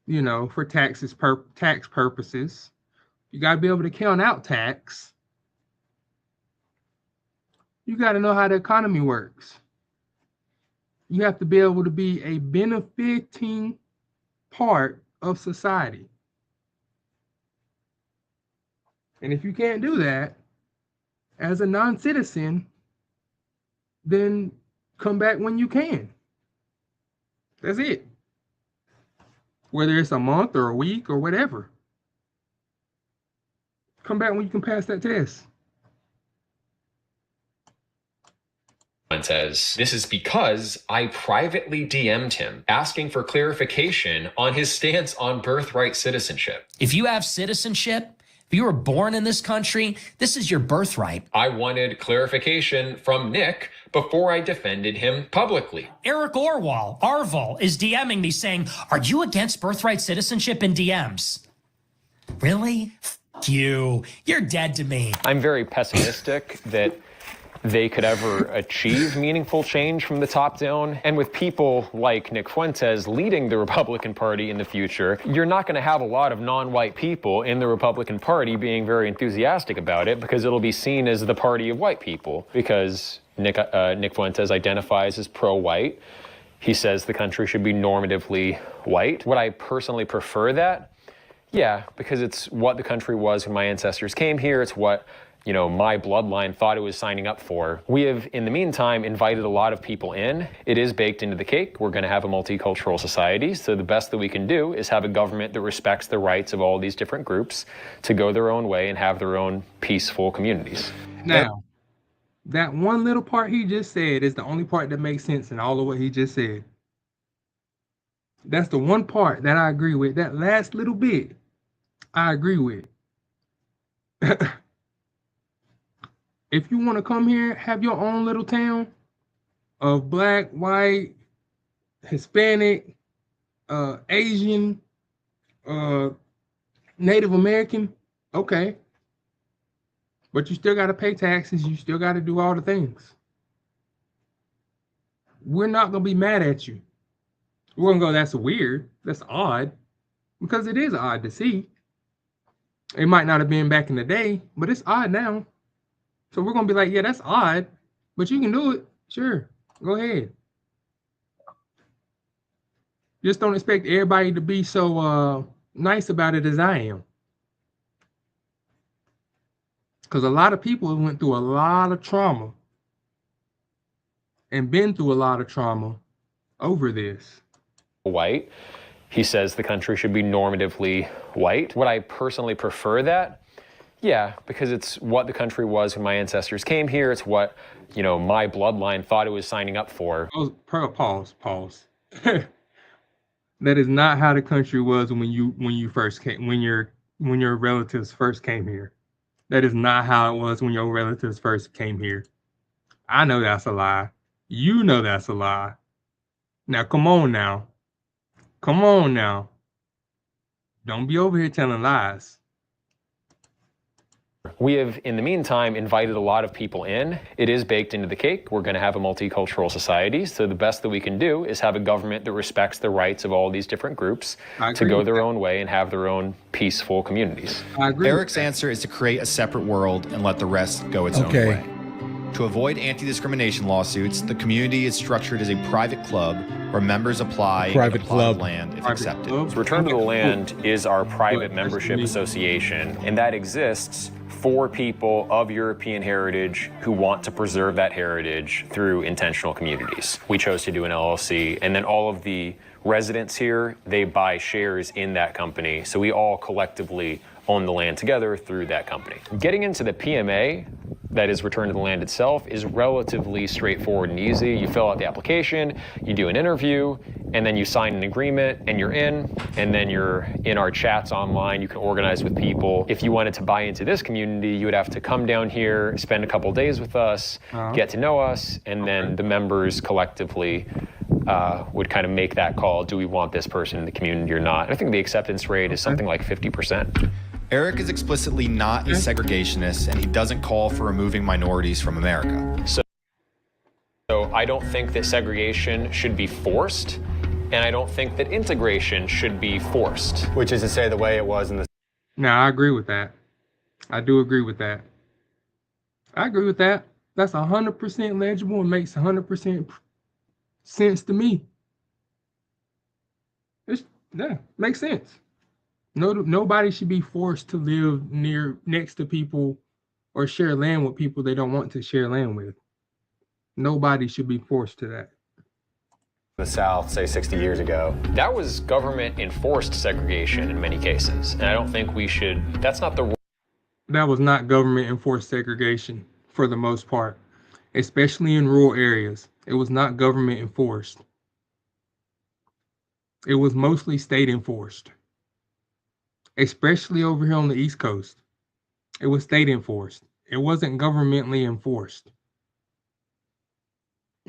you know, for tax purposes. You got to be able to count out tax. You got to know how the economy works. You have to be able to be a benefiting part of society. And if you can't do that as a non-citizen, then come back when you can. That's it. Whether it's a month or a week or whatever. Come back when you can pass that test. Says, this is because I privately DM'd him asking for clarification on his stance on birthright citizenship. If you have citizenship, if you were born in this country, this is your birthright. I wanted clarification from Nick before I defended him publicly. Eric Arval is DMing me saying, are you against birthright citizenship in DMs? Really? F you. You're dead to me. I'm very pessimistic that they could ever achieve meaningful change from the top down. And with people like Nick Fuentes leading the Republican Party in the future, you're not going to have a lot of non-white people in the Republican Party being very enthusiastic about it, because it'll be seen as the party of white people, because Nick Fuentes identifies as pro-white. He says the country should be normatively white. Would I personally prefer that? Yeah, because it's what the country was when my ancestors came here. It's what, you know, my bloodline thought it was signing up for. We have, in the meantime, invited a lot of people in. It is baked into the cake. We're going to have a multicultural society. So the best that we can do is have a government that respects the rights of all these different groups to go their own way and have their own peaceful communities. Now, that one little part he just said is the only part that makes sense in all of what he just said. That's the one part that I agree with. That last little bit, I agree with. If you want to come here, have your own little town of black, white, Hispanic, Asian, Native American, okay. But you still got to pay taxes. You still got to do all the things. We're not going to be mad at you. We're going to go, that's weird. That's odd. Because it is odd to see. It might not have been back in the day, but it's odd now. So we're going to be like, yeah, that's odd, but you can do it. Sure. Go ahead. Just don't expect everybody to be so nice about it as I am. Because a lot of people went through a lot of trauma and been through a lot of trauma over this. White. He says the country should be normatively white. Would I personally prefer that? Yeah, because it's what the country was when my ancestors came here. It's what, you know, my bloodline thought it was signing up for. Pause. That is not how the country was when you first came, when your relatives first came here. That is not how it was when your relatives first came here. I know that's a lie. You know that's a lie. Now, come on now. Come on now. Don't be over here telling lies. We have, in the meantime, invited a lot of people in. It is baked into the cake. We're going to have a multicultural society. So the best that we can do is have a government that respects the rights of all these different groups to go their own way and have their own peaceful communities. Eric's answer is to create a separate world and let the rest go its own way. To avoid anti-discrimination lawsuits, the community is structured as a private club where members apply and get a plot of land if accepted. Return to the Land is our private membership association, and that exists for people of European heritage who want to preserve that heritage through intentional communities. We chose to do an LLC, and then all of the residents here, they buy shares in that company. So we all collectively own the land together through that company. Getting into the PMA, that is return to the land itself, is relatively straightforward and easy. You fill out the application, you do an interview, and then you sign an agreement and you're in, and then you're in our chats online. You can organize with people. If you wanted to buy into this community, you would have to come down here, spend a couple days with us, get to know us, and then the members collectively would kind of make that call. Do we want this person in the community or not? I think the acceptance rate is something like 50%. Eric is explicitly not a segregationist, and he doesn't call for removing minorities from America. So I don't think that segregation should be forced, and I don't think that integration should be forced. Which is to say the way it was in the... Now, I agree with that. I do agree with that. I agree with that. That's 100% legible and makes 100% sense to me. Yeah, makes sense. Nobody should be forced to live next to people or share land with people they don't want to share land with. Nobody should be forced to that. The South, say 60 years ago. That was government enforced segregation in many cases. And I don't think we should, that's not the... That was not government enforced segregation for the most part, especially in rural areas. It was not government enforced. It was mostly state enforced, especially over here on the East Coast. It was state enforced. It wasn't governmentally enforced.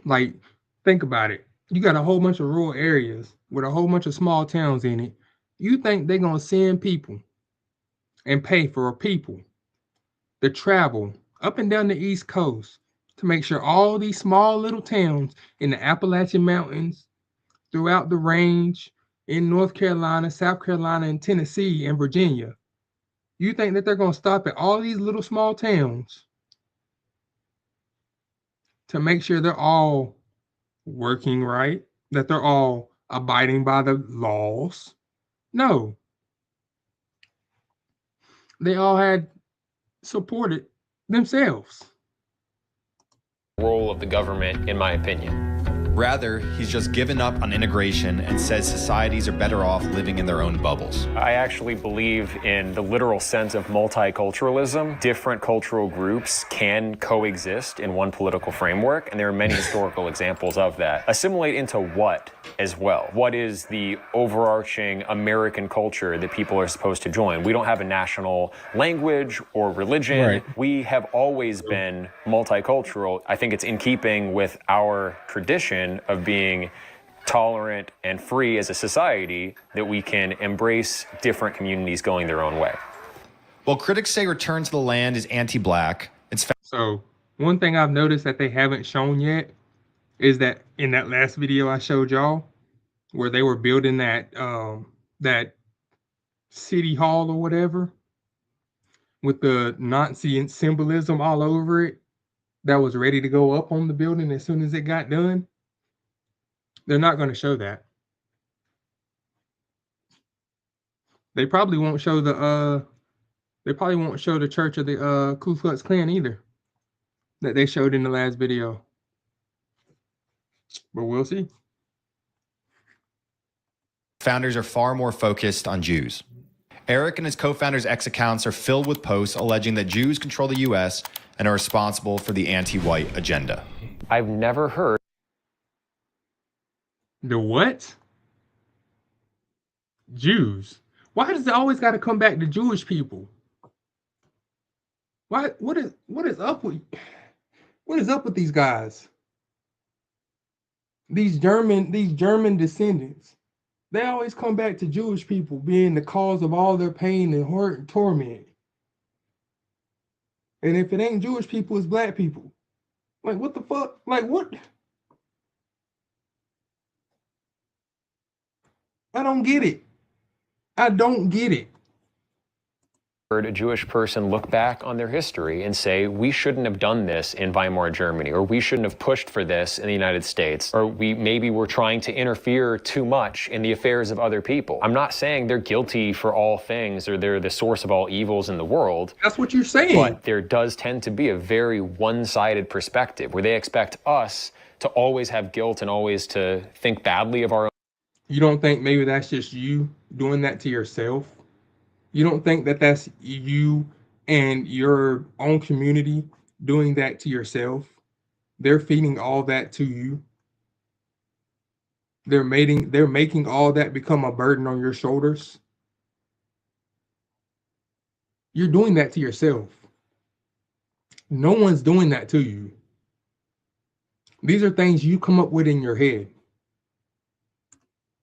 Like, think about it. You got a whole bunch of rural areas with a whole bunch of small towns in it. You think they're going to send people and pay for people to travel up and down the East Coast to make sure all these small little towns in the Appalachian Mountains, throughout the range, in North Carolina, South Carolina, and Tennessee, and Virginia, you think that they're going to stop at all these little small towns to make sure they're all working right, that they're all abiding by the laws? No. They all had supported themselves. Role of the government, in my opinion. Rather, he's just given up on integration and says societies are better off living in their own bubbles. I actually believe in the literal sense of multiculturalism. Different cultural groups can coexist in one political framework, and there are many historical examples of that. Assimilate into what as well? What is the overarching American culture that people are supposed to join? We don't have a national language or religion. Right. We have always been multicultural. I think it's in keeping with our tradition of being tolerant and free as a society that we can embrace different communities going their own way. While critics say Return to the Land is anti-black, it's... So one thing I've noticed that they haven't shown yet is that in that last video I showed y'all, where they were building that that city hall or whatever with the Nazi symbolism all over it that was ready to go up on the building as soon as it got done. They're not going to show that. They probably won't show the Church of the Ku Klux Klan either that they showed in the last video. But we'll see. Founders are far more focused on Jews. Eric and his co-founders' X accounts are filled with posts alleging that Jews control the US and are responsible for the anti-white agenda. I've never heard. The what? Jews. Why does it always got to come back to Jewish people? Why? What is up with these guys? These German descendants. They always come back to Jewish people being the cause of all their pain and hurt and torment. And if it ain't Jewish people, it's black people. Like, what the fuck? Like, what? I don't get it. I don't get it. a Jewish person look back on their history and say, we shouldn't have done this in Weimar Germany, or we shouldn't have pushed for this in the United States, or maybe we're trying to interfere too much in the affairs of other people. I'm not saying they're guilty for all things or they're the source of all evils in the world. That's what you're saying. But there does tend to be a very one-sided perspective where they expect us to always have guilt and always to think badly of our own. You don't think maybe that's just you doing that to yourself? You don't think that that's you and your own community doing that to yourself? They're feeding all that to you. They're making all that become a burden on your shoulders. You're doing that to yourself. No one's doing that to you. These are things you come up with in your head.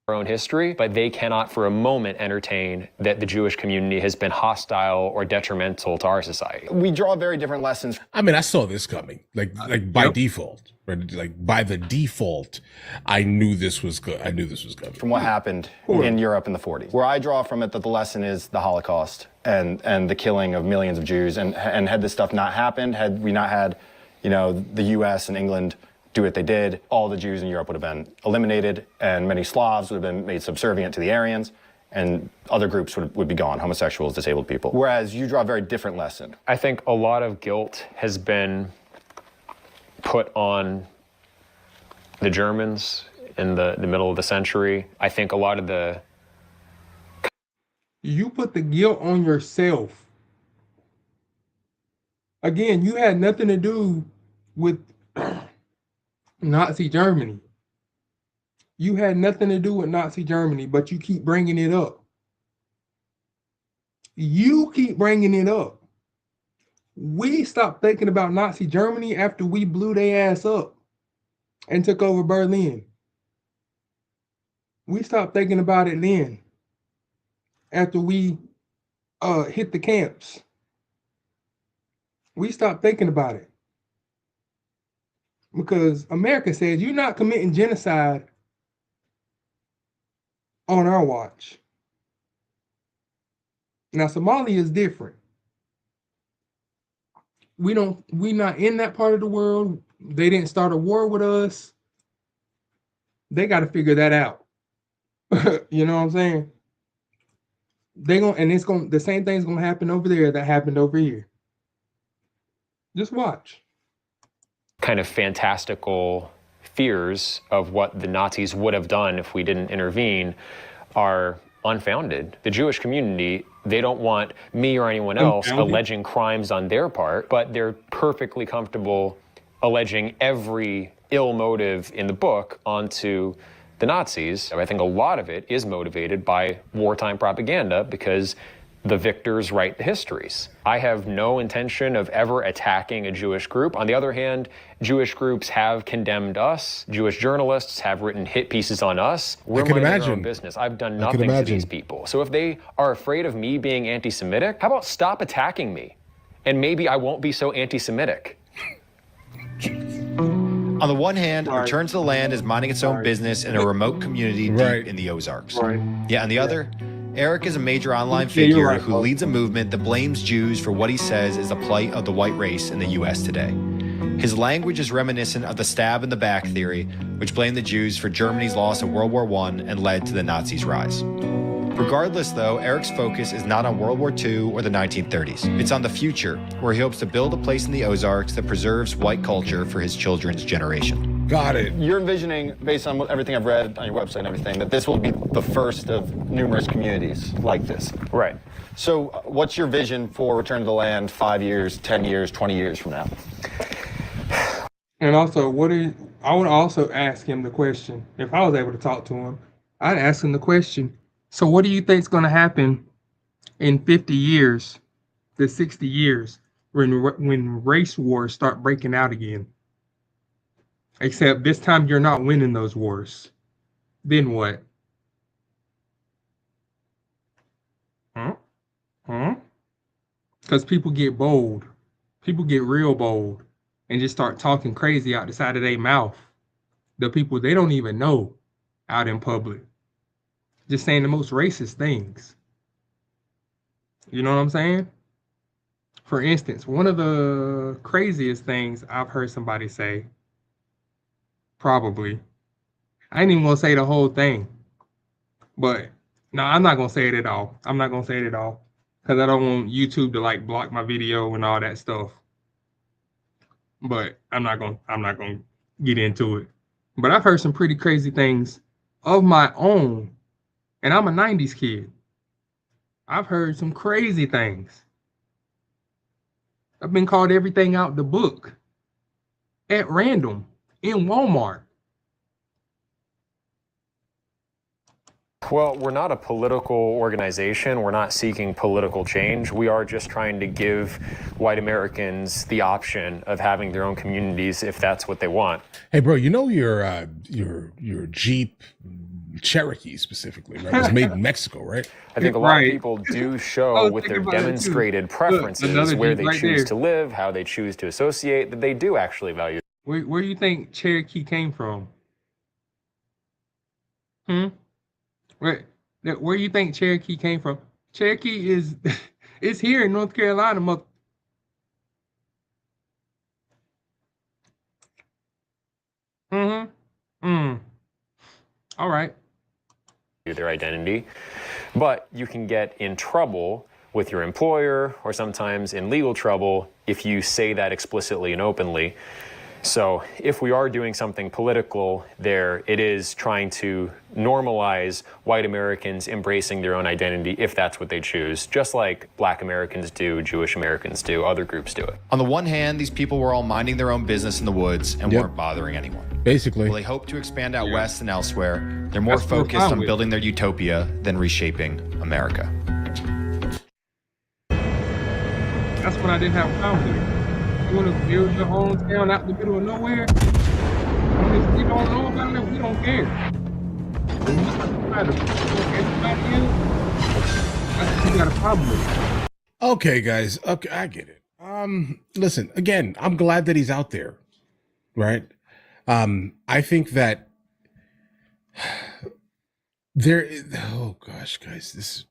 Our own history, but they cannot for a moment entertain that the Jewish community has been hostile or detrimental to our society. We draw very different lessons. I mean, I saw this coming, like by default, right? Like by the default, I knew this was good. I knew this was coming. From what happened in Europe in the 40s. Where I draw from it that the lesson is the Holocaust and the killing of millions of Jews. And had this stuff not happened, had we not had, the US and England do what they did, all the Jews in Europe would have been eliminated, and many Slavs would have been made subservient to the Aryans, and other groups would be gone, homosexuals, disabled people. Whereas you draw a very different lesson. I think a lot of guilt has been put on the Germans in the middle of the century. I think a lot of the... You put the guilt on yourself. Again, you had nothing to do with Nazi Germany. You had nothing to do with Nazi Germany, but you keep bringing it up. You keep bringing it up. We stopped thinking about Nazi Germany after we blew their ass up and took over Berlin. We stopped thinking about it then after we hit the camps. We stopped thinking about it. Because America says you're not committing genocide on our watch. Now, Somalia is different. We're not in that part of the world. They didn't start a war with us. They got to figure that out. You know what I'm saying? The same thing's gonna happen over there that happened over here. Just watch. Kind of fantastical fears of what the Nazis would have done if we didn't intervene are unfounded. The Jewish community, they don't want me or anyone else alleging crimes on their part, but they're perfectly comfortable alleging every ill motive in the book onto the Nazis. I think a lot of it is motivated by wartime propaganda because the victors write the histories. I have no intention of ever attacking a Jewish group. On the other hand, Jewish groups have condemned us. Jewish journalists have written hit pieces on us. We're minding our own business. I've done nothing to these people. So if they are afraid of me being anti-Semitic, how about stop attacking me? And maybe I won't be so anti-Semitic. On the one hand, Return to the Land is minding its own business in a remote community deep in the Ozarks. Yet on the other, Eric is a major online figure who leads a movement that blames Jews for what he says is the plight of the white race in the U.S. today. His language is reminiscent of the stab in the back theory, which blamed the Jews for Germany's loss in World War I and led to the Nazis' rise. Regardless, though, Eric's focus is not on World War II or the 1930s. It's on the future, where he hopes to build a place in the Ozarks that preserves white culture for his children's generation. Got it. You're envisioning, based on everything I've read on your website and everything, that this will be the first of numerous communities like this. Right. So what's your vision for Return to the Land 5 years, 10 years, 20 years from now? And also, I would also ask him the question, if I was able to talk to him, I'd ask him the question, so what do you think is going to happen in 50 years to 60 years when race wars start breaking out again? Except this time you're not winning those wars. Then what? Because people get bold. People get real bold and just start talking crazy out the side of their mouth. The people they don't even know out in public. Just saying the most racist things. You know what I'm saying? For instance, one of the craziest things I've heard somebody say, probably, I ain't even gonna say the whole thing, but no, I'm not gonna say it at all. I'm not gonna say it at all because I don't want YouTube to like block my video and all that stuff. But I'm not gonna get into it. But I've heard some pretty crazy things of my own, and I'm a 90s kid. I've heard some crazy things. I've been called everything out the book at random in Walmart. Well, we're not a political organization. We're not seeking political change. We are just trying to give white Americans the option of having their own communities if that's what they want. Hey, bro, you know your Jeep Cherokee specifically, right? It was made in Mexico, right? I think a lot of people do show with their demonstrated preferences where they choose to live, how they choose to associate, that they do actually value. Where do you think Cherokee came from? Where do you think Cherokee came from? Cherokee is it's here in North Carolina. All right. Their identity, but you can get in trouble with your employer or sometimes in legal trouble if you say that explicitly and openly. So if we are doing something political there, it is trying to normalize white Americans embracing their own identity if that's what they choose, just like Black Americans do, Jewish Americans do, other groups do it. On the one hand, these people were all minding their own business in the woods and weren't bothering anyone. Basically. Well, they hope to expand out west and elsewhere. They're more focused on building their utopia than reshaping America. That's what I didn't have a problem with. You want to build your own town out in the middle of nowhere? If we don't know about it, we don't care. When you try to everybody else, that's what you got a problem with. Okay, guys. Okay, I get it. Listen, again, I'm glad that he's out there, right? I think that there is, oh gosh, guys, this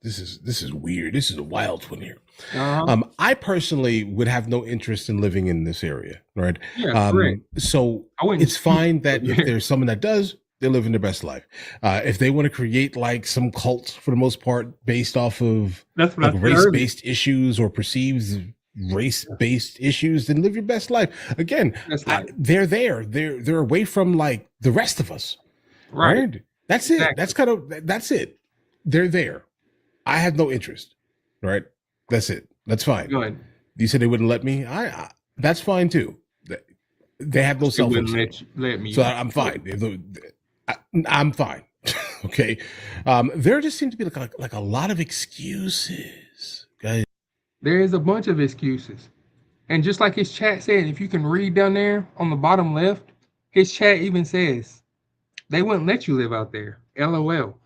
is weird. This is a wild one here. I personally would have no interest in living in this area, right? Yeah, so it's fine that if there's someone that does, they're living their best life. If they want to create like some cult for the most part based off of like race-based issues or perceived race-based issues, then live your best life. Again, they're there. They're away from like the rest of us. Right. That's it. That's it. They're there. I have no interest. Right. That's it. That's fine. Go ahead. You said they wouldn't let me. I that's fine too. They have no self. Let me. So I'm fine. I'm fine. Okay. There just seems to be like a lot of excuses, guys. There is a bunch of excuses. And just like his chat said, if you can read down there on the bottom left, his chat even says, they wouldn't let you live out there. LOL.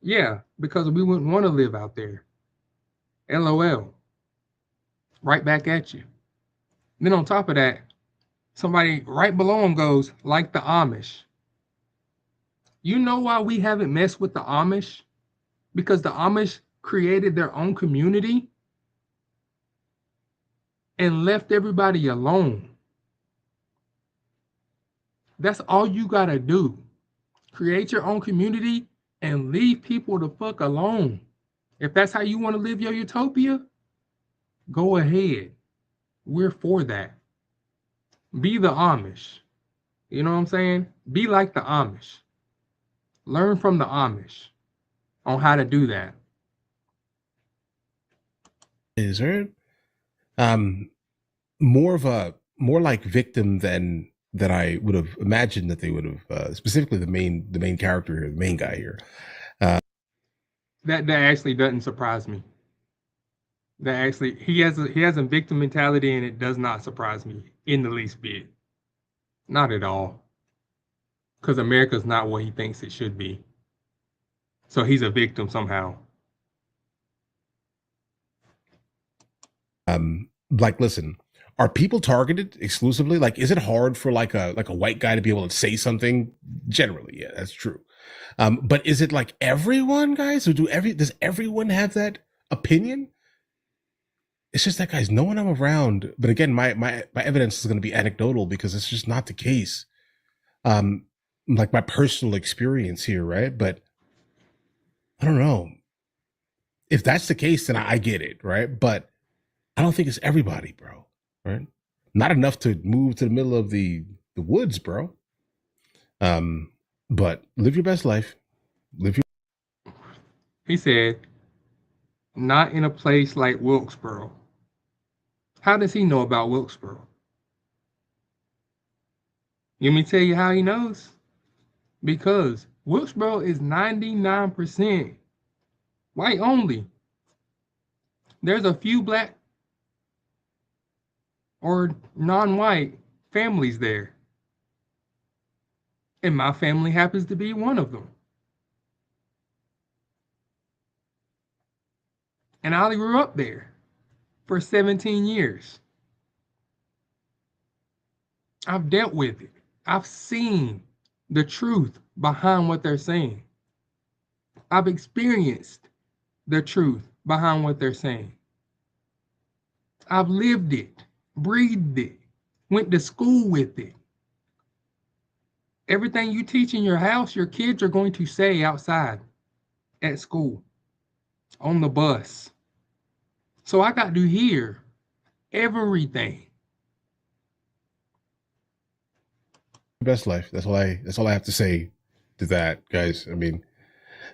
Yeah, because we wouldn't want to live out there. LOL. Right back at you. Then on top of that, somebody right below him goes, like the Amish. You know why we haven't messed with the Amish? Because the Amish created their own community and left everybody alone. That's all you gotta do. Create your own community and leave people the fuck alone. If that's how you want to live your utopia, go ahead. We're for that. Be the Amish. You know what I'm saying? Be like the Amish. Learn from the Amish on how to do that. Is there more like victim than I would have imagined that they would have, specifically the main character here, the main guy here. That actually doesn't surprise me. That actually he has a victim mentality, and it does not surprise me in the least bit. Not at all. Because America's not what he thinks it should be. So he's a victim somehow. Like, listen, are people targeted exclusively? Like, is it hard for like a white guy to be able to say something? Generally, yeah, that's true. But is it like everyone, guys? Or does everyone have that opinion? It's just that, guys, knowing I'm around, but again, my evidence is going to be anecdotal because it's just not the case. Like my personal experience here, right? But I don't know. If that's the case, then I get it, right? But I don't think it's everybody, bro, right? Not enough to move to the middle of the woods, bro. But live your best life. He said, not in a place like Wilkesboro. How does he know about Wilkesboro? You want me to tell you how he knows? Because Wilkesboro is 99% white only. There's a few black or non-white families there. And my family happens to be one of them. And I grew up there for 17 years. I've dealt with it. I've seen the truth behind what they're saying. I've experienced the truth behind what they're saying. I've lived it, breathed it, went to school with it. Everything you teach in your house, your kids are going to say outside, at school, on the bus. So I got to hear everything. Best life. That's all I have to say to that, guys. I mean,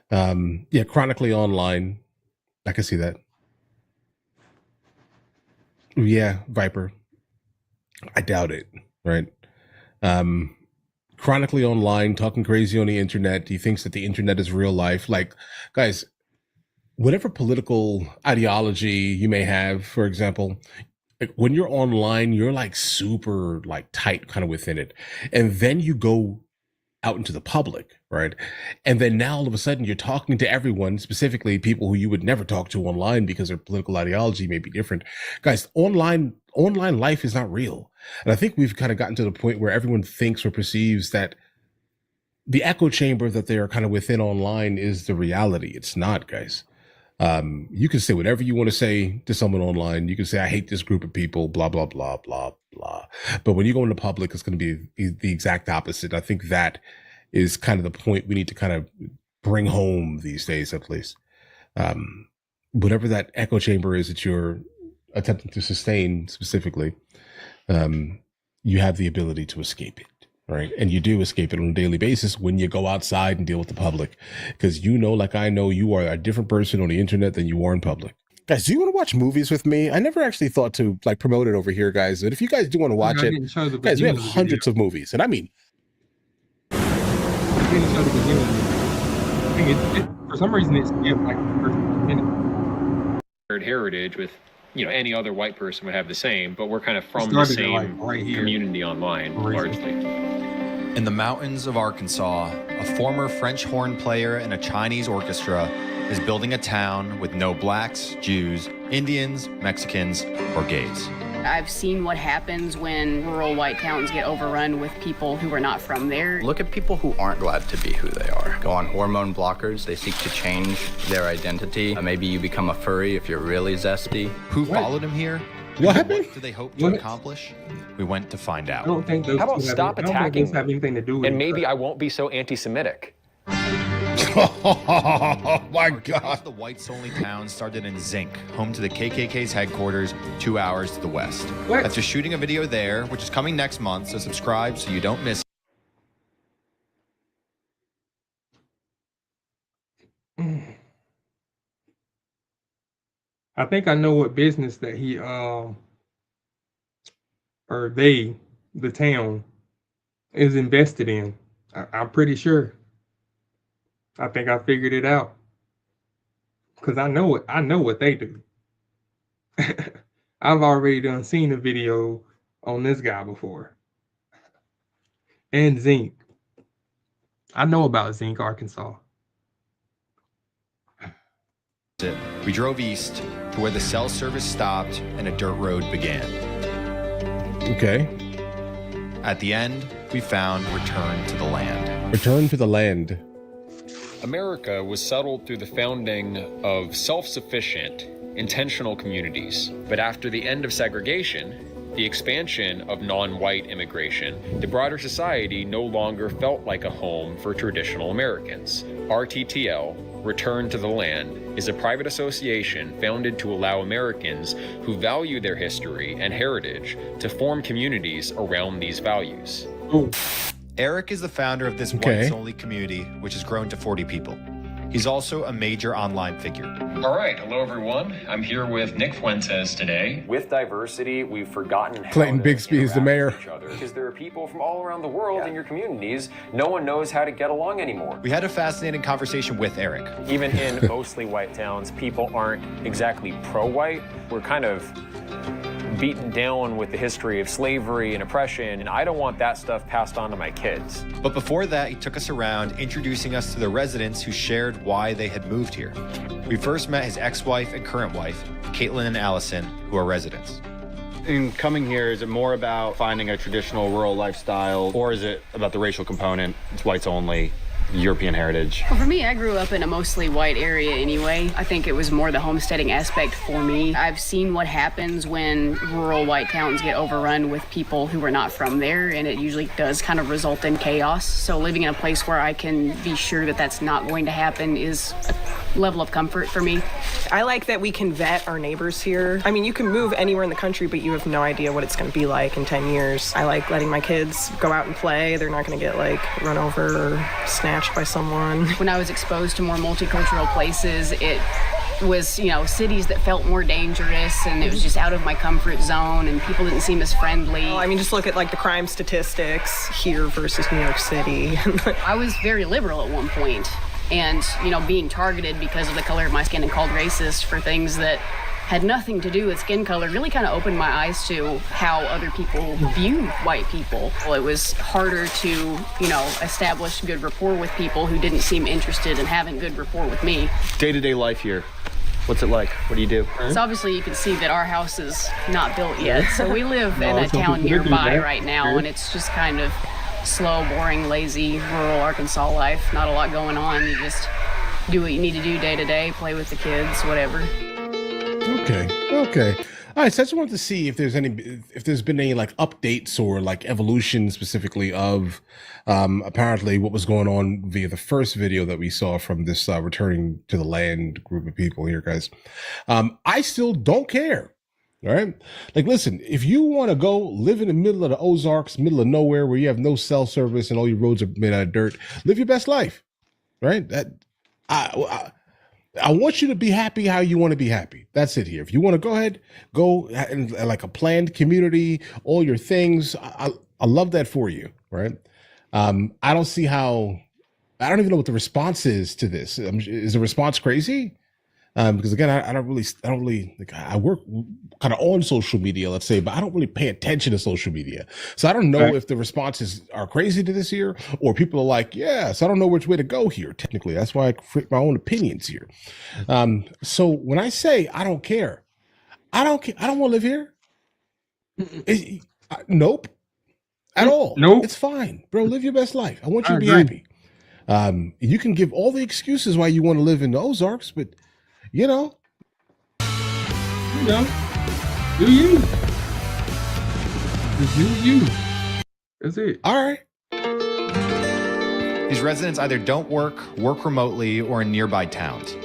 yeah, chronically online. I can see that. Yeah, Viper. I doubt it, right? Chronically online, talking crazy on the internet. He thinks that the internet is real life. Like, guys, whatever political ideology you may have, for example, like when you're online, you're like super like tight kind of within it. And then you go out into the public, right? And then now all of a sudden you're talking to everyone, specifically people who you would never talk to online because their political ideology may be different. Guys, online life is not real. And I think we've kind of gotten to the point where everyone thinks or perceives that the echo chamber that they are kind of within online is the reality. It's not, guys. You can say whatever you want to say to someone online. You can say, I hate this group of people, blah, blah, blah, blah, blah. But when you go into public, it's going to be the exact opposite. I think that is kind of the point we need to kind of bring home these days, at least. Whatever that echo chamber is that you're attempting to sustain specifically, you have the ability to escape it. Right. And you do escape it on a daily basis when you go outside and deal with the public, because you know, like I know, you are a different person on the internet than you are in public. Guys, do you want to watch movies with me? I never actually thought to like promote it over here, guys. But if you guys do want to watch it, guys, we have hundreds of movies. And I mean, I didn't show the beginning. I think for some reason it's like the first minute. Heritage with, you know, any other white person would have the same, but we're kind of from the same community online, largely. In the mountains of Arkansas, a former French horn player in a Chinese orchestra is building a town with no blacks, Jews, Indians, Mexicans, or gays. I've seen what happens when rural white towns get overrun with people who are not from there. Look at people who aren't glad to be who they are. Go on hormone blockers. They seek to change their identity. Maybe you become a furry if you're really zesty. Who followed him here? What happened? What do they hope to accomplish? We went to find out. I don't think those How about two stop have, attacking have anything to do with and it. maybe I won't be so anti-Semitic. Oh my God. The whites-only town started in Zinc, home to the KKK's headquarters, 2 hours to the west. What? After shooting a video there, which is coming next month, so subscribe so you don't miss I think I know what business that he or they, the town, is invested in. I'm pretty sure. I think I figured it out. Because I know what they do. I've already seen a video on this guy before. And Zinc. I know about Zinc, Arkansas. We drove east to where the cell service stopped and a dirt road began. Okay. At the end, we found Return to the Land. Return to the land. America was settled through the founding of self-sufficient intentional communities. But after the end of segregation, the expansion of non-white immigration, the broader society no longer felt like a home for traditional Americans. RTTL, Return to the Land, is a private association founded to allow Americans who value their history and heritage to form communities around these values. Eric is the founder of this whites-only community, which has grown to 40 people. He's also a major online figure. All right, hello everyone. I'm here with Nick Fuentes today. With diversity, we've forgotten how Clayton Bigsby is the mayor. Because there are people from all around the world in your communities. No one knows how to get along anymore. We had a fascinating conversation with Eric. Even in mostly white towns, people aren't exactly pro-white. We're kind of beaten down with the history of slavery and oppression, and I don't want that stuff passed on to my kids. But before that, he took us around, introducing us to the residents who shared why they had moved here. We first met his ex-wife and current wife, Caitlin and Allison, who are residents. In coming here, is it more about finding a traditional rural lifestyle, or is it about the racial component? It's whites only, European heritage? Well, for me, I grew up in a mostly white area anyway. I think it was more the homesteading aspect for me. I've seen what happens when rural white towns get overrun with people who are not from there, and it usually does kind of result in chaos. So living in a place where I can be sure that that's not going to happen is a level of comfort for me. I like that we can vet our neighbors here. I mean, you can move anywhere in the country, but you have no idea what it's going to be like in 10 years. I like letting my kids go out and play. They're not going to get like run over or snatched by someone. When I was exposed to more multicultural places, it was, cities that felt more dangerous, and it was just out of my comfort zone, and people didn't seem as friendly. Well, I mean, just look at like the crime statistics here versus New York City. I was very liberal at one point, and, being targeted because of the color of my skin and called racist for things that had nothing to do with skin color really kind of opened my eyes to how other people view white people. Well, it was harder to, establish good rapport with people who didn't seem interested in having good rapport with me. Day-to-day life here, what's it like? What do you do? So obviously you can see that our house is not built yet. So we live in a town nearby right now, and it's just kind of slow, boring, lazy, rural Arkansas life. Not a lot going on. You just do what you need to do day to day, play with the kids, whatever. Okay. All right, so I just wanted to see if there's been any like updates or like evolution specifically of apparently what was going on via the first video that we saw from this returning to the land group of people here, guys. I still don't care. All right. Like, listen, if you want to go live in the middle of the Ozarks, middle of nowhere, where you have no cell service and all your roads are made out of dirt, live your best life. Right. I want you to be happy how you want to be happy. That's it here. If you want to go in like a planned community, all your things. I love that for you. Right. I don't see how, I don't even know what the response is to this. Is the response crazy? Because again, I don't really like, I work kind of on social media, let's say, but I don't really pay attention to social media. So I don't know if the responses are crazy to this here, or people are like, yes, I don't know which way to go here. Technically, that's why I create my own opinions here. So when I say I don't care, I don't care. I don't want to live here. Nope. At all. Nope. It's fine, bro. Live your best life. I want you to be happy. You can give all the excuses why you want to live in the Ozarks, but do you. Just do you. That's it. All right. These residents either don't work remotely, or in nearby towns.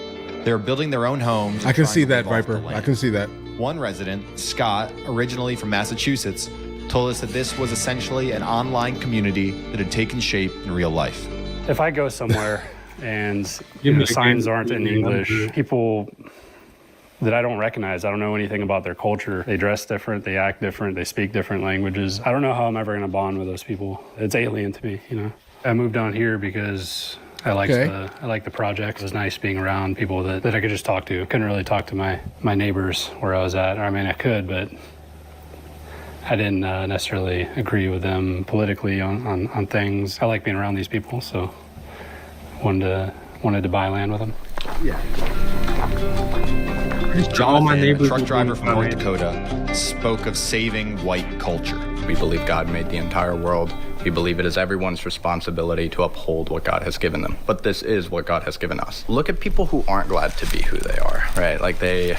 They're building their own homes. I can see that, Viper. I can see that. One resident, Scott, originally from Massachusetts, told us that this was essentially an online community that had taken shape in real life. If I go somewhere and the signs aren't in English, people that I don't recognize, I don't know anything about their culture. They dress different, they act different, they speak different languages. I don't know how I'm ever going to bond with those people. It's alien to me, I moved down here because I like the project. It was nice being around people that I could just talk to. Couldn't really talk to my neighbors where I was at. I mean, I could, but I didn't necessarily agree with them politically on things. I like being around these people, so wanted to buy land with them. Yeah. Jonathan, a truck driver from North Dakota, spoke of saving white culture. We believe God made the entire world. We believe it is everyone's responsibility to uphold what God has given them. But this is what God has given us. Look at people who aren't glad to be who they are, right? Like they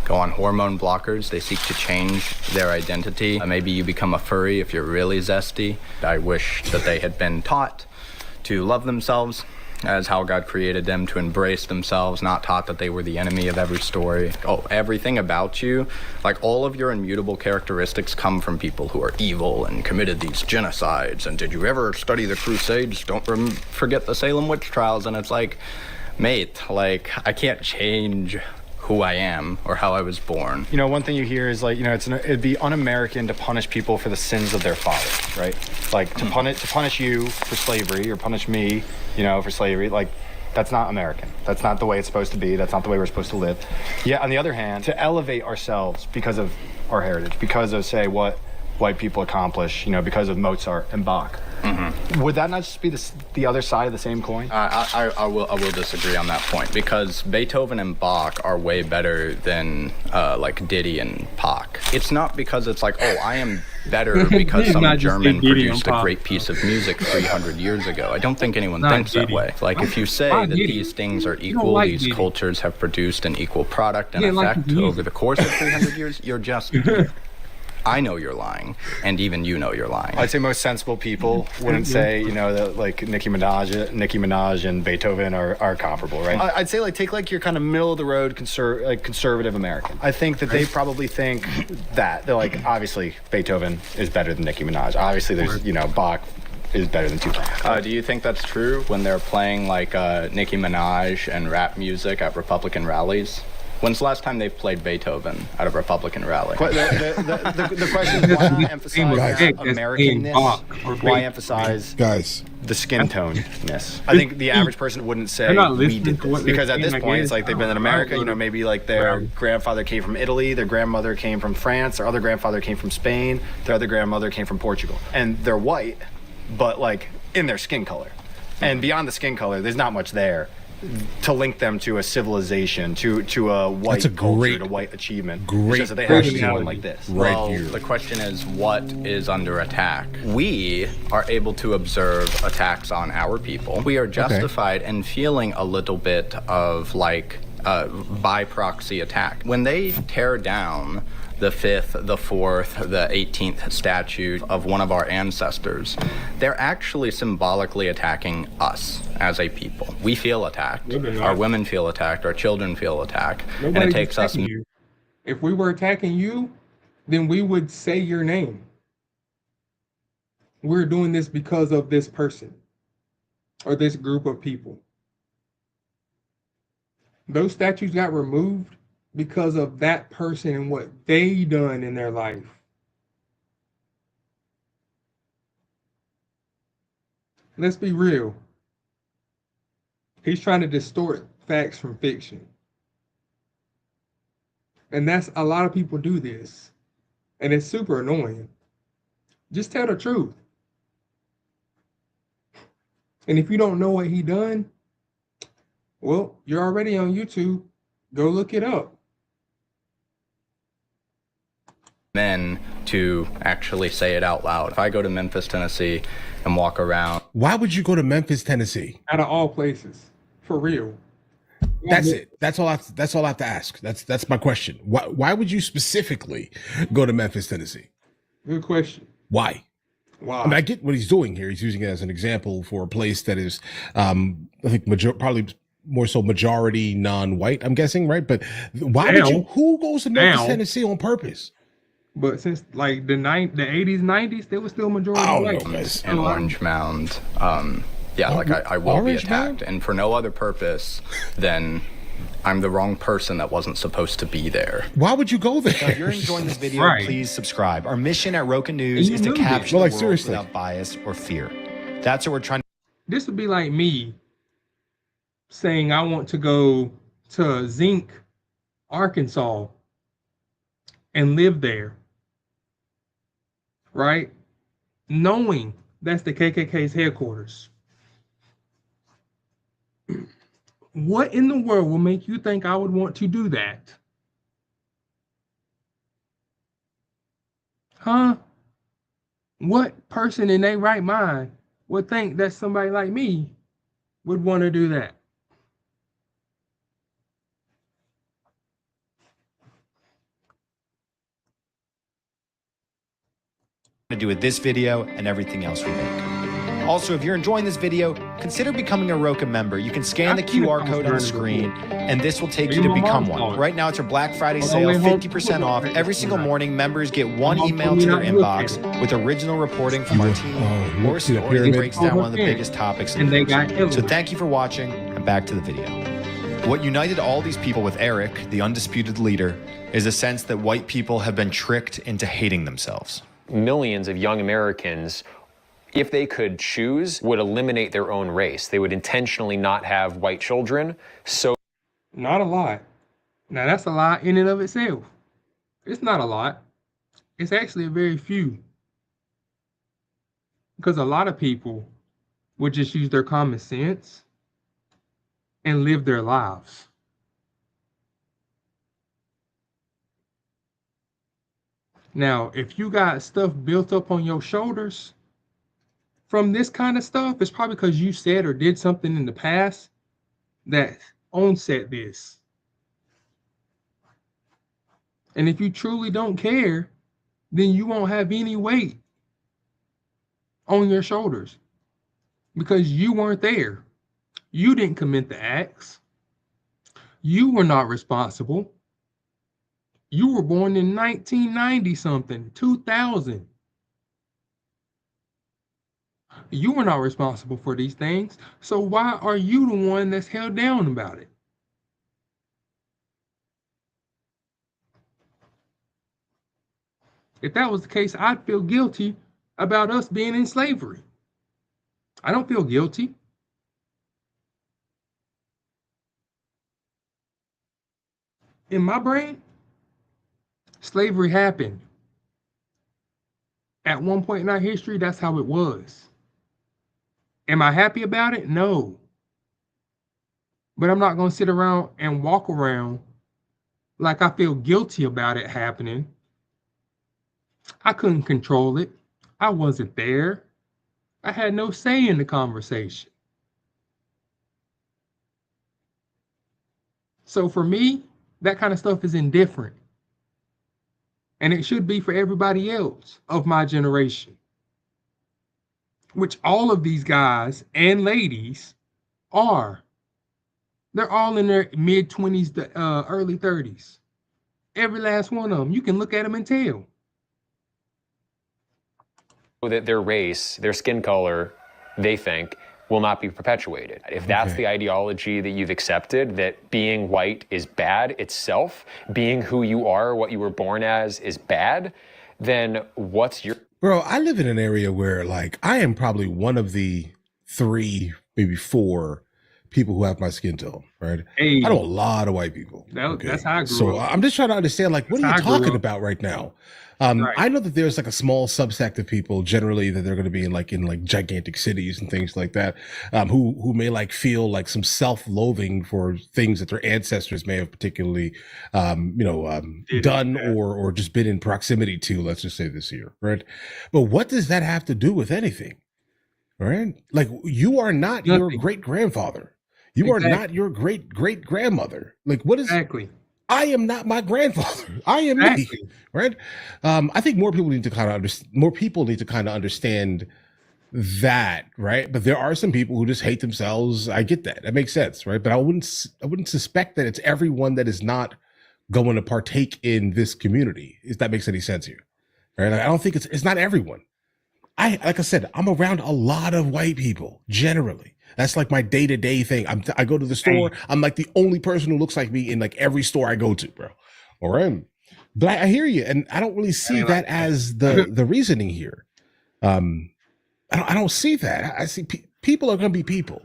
go on hormone blockers. They seek to change their identity. Maybe you become a furry if you're really zesty. I wish that they had been taught to love themselves as how God created them, to embrace themselves, not taught that they were the enemy of every story. Oh, everything about you, like all of your immutable characteristics come from people who are evil and committed these genocides. And did you ever study the Crusades? Don't forget the Salem witch trials. And it's like, mate, like, I can't change who I am or how I was born. You know, one thing you hear is like, you know, it'd be un-American to punish people for the sins of their fathers, right? Like to punish you for slavery or punish me, you know, for slavery. Like that's not American. That's not the way it's supposed to be. That's not the way we're supposed to live. Yeah. On the other hand, to elevate ourselves because of our heritage, because of say what white people accomplish, you know, because of Mozart and Bach. Mm-hmm. Would that not just be the other side of the same coin? I will disagree on that point, because Beethoven and Bach are way better than like Diddy and Pac. It's not because it's like, oh, I am better because some German produced a great piece of music 300 years ago. I don't think anyone thinks that way. Like if you say that these things are equal, these cultures have produced an equal product and effect over the course of 300 years, you're just... I know you're lying, and even you know you're lying. I'd say most sensible people wouldn't say, you know, that like Nicki Minaj and Beethoven are comparable, right? I'd say like take like your kind of middle of the road conservative American. I think that they probably think that they're like, obviously Beethoven is better than Nicki Minaj. Obviously there's, you know, Bach is better than Tupac. Do you think that's true when they're playing like Nicki Minaj and rap music at Republican rallies? When's the last time they've played Beethoven at a Republican rally? The question is why not emphasize Americanness? Why emphasize the skin tone-ness? I think the average person wouldn't say we did this. Because at this point, it's like they've been in America, you know, maybe like their grandfather came from Italy, their grandmother came from France, their other grandfather came from Spain, their other grandmother came from Portugal. And they're white, but like in their skin color. And beyond the skin color, there's not much there to link them to a civilization, to a white culture, to white achievement. Great. So they have someone like this. Well, the question is, what is under attack? We are able to observe attacks on our people. We are justified in feeling a little bit of like by proxy attack. When they tear down the 5th, the 4th, the 18th statue of one of our ancestors, they're actually symbolically attacking us as a people. We feel attacked. Our women feel attacked. Our children feel attacked. And it takes us... If we were attacking you, then we would say your name. We're doing this because of this person or this group of people. Those statues got removed because of that person and what they done in their life. Let's be real. He's trying to distort facts from fiction. And that's, a lot of people do this. And it's super annoying. Just tell the truth. And if you don't know what he done, well, you're already on YouTube. Go look it up. Men to actually say it out loud. If I go to Memphis, Tennessee and walk around. Why would you go to Memphis, Tennessee? Out of all places. For real. That's it. That's all I have to ask. That's my question. Why would you specifically go to Memphis, Tennessee? Good question. Why? Wow. I mean, I get what he's doing here. He's using it as an example for a place that is, I think, probably more so majority non-white, I'm guessing, right? But why would you? Who goes to Memphis, Tennessee on purpose? But since like the 80s, 90s, there was still majority white. And Orange Mound. Yeah, like I will be attacked. And for no other purpose than I'm the wrong person that wasn't supposed to be there. Why would you go there? So if you're enjoying this video, please subscribe. Our mission at Roka News is to capture the world without bias or fear. That's what we're trying to... This would be like me saying I want to go to Zinc, Arkansas, and live there. Right? Knowing that's the KKK's headquarters. What in the world will make you think I would want to do that? Huh? What person in their right mind would think that somebody like me would want to do that? to do with this video and everything else we make. Also, if you're enjoying this video, consider becoming a Roka member. You can scan the QR code on the screen, and this will take you to become one. Right now, it's our Black Friday sale, 50% off. Every single morning, members get one email to their inbox with original reporting from our team or a story that breaks down one of the biggest topics in the news. So thank you for watching, and back to the video. What united all these people with Eric, the undisputed leader, is a sense that white people have been tricked into hating themselves. Millions of young Americans, if they could choose, would eliminate their own race. They would intentionally not have white children. So, not a lot. Now that's a lot in and of itself. It's not a lot. It's actually a very few. Because a lot of people would just use their common sense and live their lives. Now, if you got stuff built up on your shoulders from this kind of stuff, it's probably because you said or did something in the past that onset this. And if you truly don't care, then you won't have any weight on your shoulders because you weren't there. You didn't commit the acts. You were not responsible. You were born in 1990 something, 2000. You were not responsible for these things. So why are you the one that's held down about it? If that was the case, I'd feel guilty about us being in slavery. I don't feel guilty. In my brain, slavery happened. At one point in our history, that's how it was. Am I happy about it? No. But I'm not going to sit around and walk around like I feel guilty about it happening. I couldn't control it. I wasn't there. I had no say in the conversation. So for me, that kind of stuff is indifferent. And it should be for everybody else of my generation, which all of these guys and ladies are. They're all in their mid-20s to early 30s. Every last one of them. You can look at them and tell. that their race, their skin color, they think, will not be perpetuated. If that's the ideology that you've accepted, that being white is bad itself, being who you are, what you were born as is bad, then what's your... Bro, I live in an area where, like, I am probably one of the 3, maybe 4 people who have my skin tone, right? Hey. I know a lot of white people. That's how I grew So up. I'm just trying to understand, like, what are you talking about right now? Right. I know that there's like a small subsect of people generally that they're going to be in like gigantic cities and things like that, who may like feel like some self-loathing for things that their ancestors may have particularly, done or just been in proximity to, let's just say this year, right? But what does that have to do with anything, right? Like, you are not your great-grandfather. You are not your great-great-grandmother. Like, what is... Exactly. I am not my grandfather. I am me, right? I think more people need to kind of understand that, right? But there are some people who just hate themselves. I get that. That makes sense, right? But I wouldn't suspect that it's everyone that is not going to partake in this community, if that makes any sense here, right? Like, I don't think it's not everyone. Like I said, I'm around a lot of white people generally. That's like my day-to-day thing. I go to the store. I'm like the only person who looks like me in like every store I go to, bro. All right. But I hear you. And I don't really see that as the reasoning here. I don't see that. I see people are going to be people,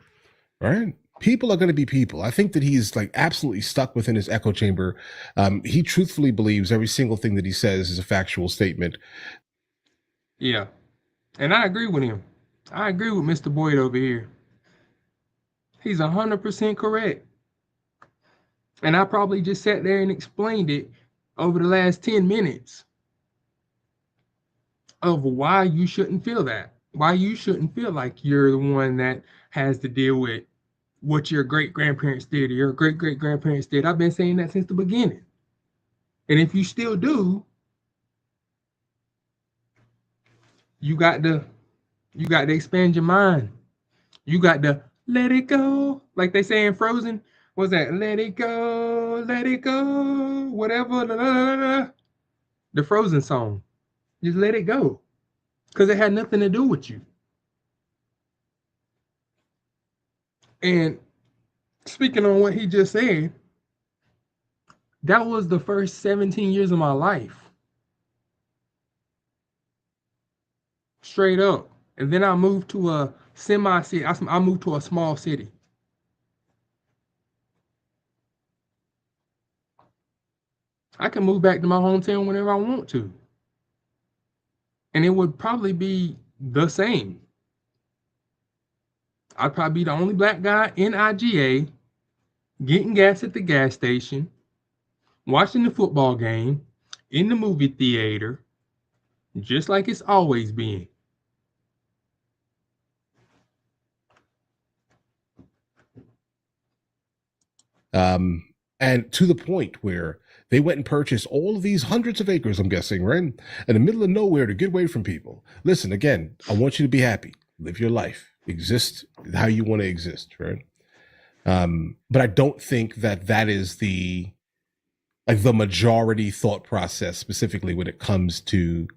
right? People are going to be people. I think that he's like absolutely stuck within his echo chamber. He truthfully believes every single thing that he says is a factual statement. Yeah. And I agree with him. I agree with Mr. Boyd over here. He's 100% correct. And I probably just sat there and explained it over the last 10 minutes of why you shouldn't feel that. Why you shouldn't feel like you're the one that has to deal with what your great-grandparents did or your great-great-grandparents did. I've been saying that since the beginning. And if you still do, You got to expand your mind. You got to let it go, like they say in Frozen. What's that? Let it go, whatever. La, la, la, la. The Frozen song. Just let it go, because it had nothing to do with you. And speaking on what he just said, that was the first 17 years of my life. Straight up. And then I moved to a semi-city. I moved to a small city. I can move back to my hometown whenever I want to. And it would probably be the same. I'd probably be the only black guy in IGA, getting gas at the gas station, watching the football game, in the movie theater, just like it's always been. And to the point where they went and purchased all of these hundreds of acres, I'm guessing, right? In the middle of nowhere to get away from people. Listen, again, I want you to be happy. Live your life. Exist how you want to exist, right? But I don't think that is the majority thought process, specifically when it comes to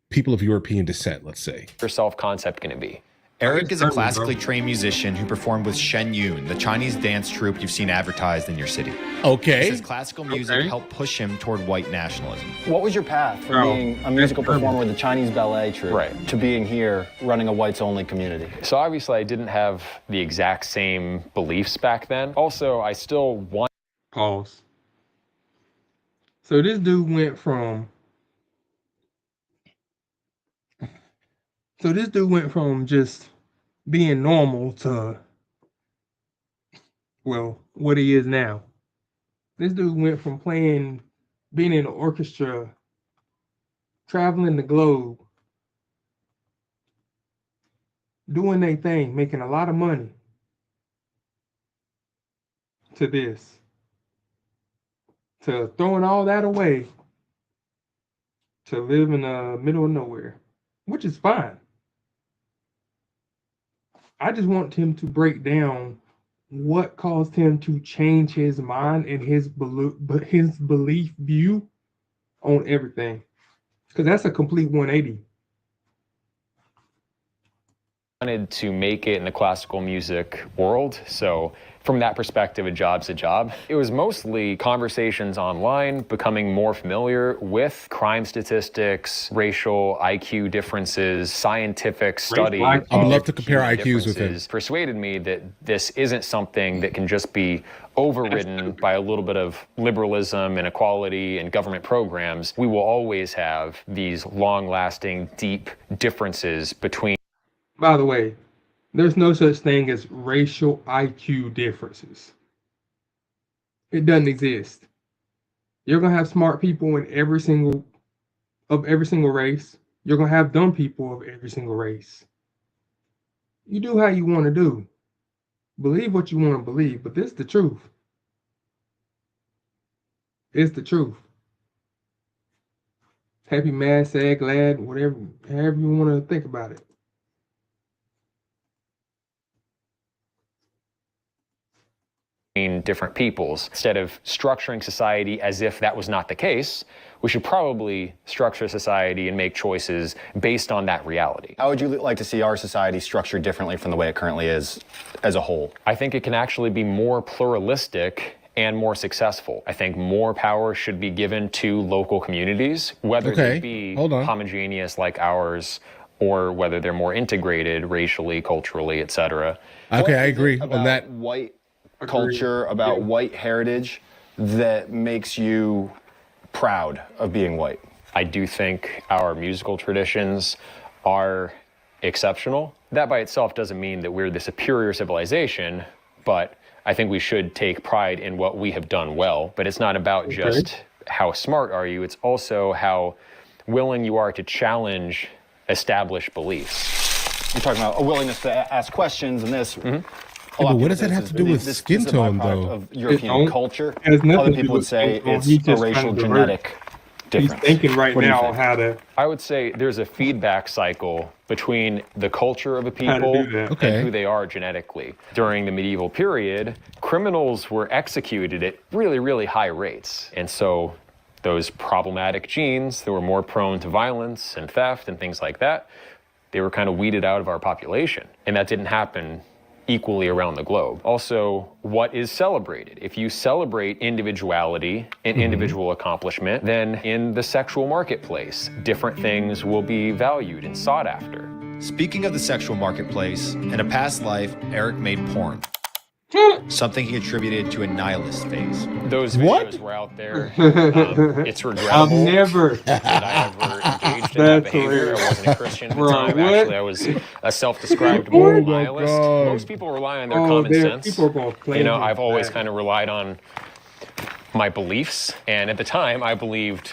people of European descent, let's say. Your self-concept going to be? Eric is a classically trained musician who performed with Shen Yun, the Chinese dance troupe you've seen advertised in your city. Okay. His classical music helped push him toward white nationalism. What was your path from being a musical performer with the Chinese ballet troupe to being here running a whites-only community? So obviously I didn't have the exact same beliefs back then. Also, I still want... Pause. So this dude went from... just being normal to, well, what he is now. This dude went from being in an orchestra, traveling the globe, doing their thing, making a lot of money, to this. To throwing all that away to live in the middle of nowhere, which is fine. I just want him to break down what caused him to change his mind and his belief view on everything, because that's a complete 180. Wanted to make it in the classical music world, so from that perspective, a job's a job. It was mostly conversations online, becoming more familiar with crime statistics, racial IQ differences, scientific study. I would love to compare IQs with him. Persuaded me that this isn't something that can just be overridden by a little bit of liberalism and equality and government programs. We will always have these long-lasting, deep differences between... By the way, there's no such thing as racial IQ differences. It doesn't exist. You're gonna have smart people in every single race. You're gonna have dumb people of every single race. You do how you want to do. Believe what you want to believe, but this is the truth. It's the truth. Happy, mad, sad, glad, whatever, however you want to think about it. Different peoples. Instead of structuring society as if that was not the case, we should probably structure society and make choices based on that reality. How would you like to see our society structured differently from the way it currently is as a whole? I think it can actually be more pluralistic and more successful. I think more power should be given to local communities, whether they be homogeneous like ours, or whether they're more integrated racially, culturally, etc. Okay, I agree on that. White culture, about white heritage that makes you proud of being white? I do think our musical traditions are exceptional. That by itself doesn't mean that we're the superior civilization, but I think we should take pride in what we have done well. But it's not about just how smart are you, it's also how willing you are to challenge established beliefs. You're talking about a willingness to ask questions and this. Yeah, but what does that have to do with skin tone, though? Of European culture. Other people would say it's a racial genetic difference. He's thinking right What do you now think? how to. I would say there's a feedback cycle between the culture of a How to people do that. and who they are genetically. During the medieval period, criminals were executed at really, really high rates. And so those problematic genes that were more prone to violence and theft and things like that, they were kind of weeded out of our population. And that didn't happen equally around the globe. Also, what is celebrated? If you celebrate individuality and individual accomplishment, then in the sexual marketplace, different things will be valued and sought after. Speaking of the sexual marketplace, in a past life, Eric made porn. Something he attributed to a nihilist phase. Those videos were out there. It's regrettable I've never that I ever engaged in that behavior. I wasn't a Christian at the time. Actually, I was a self-described moral nihilist. Most people rely on their common sense. People are gonna play You know, this I've always back. kind of relied on my beliefs, and at the time, I believed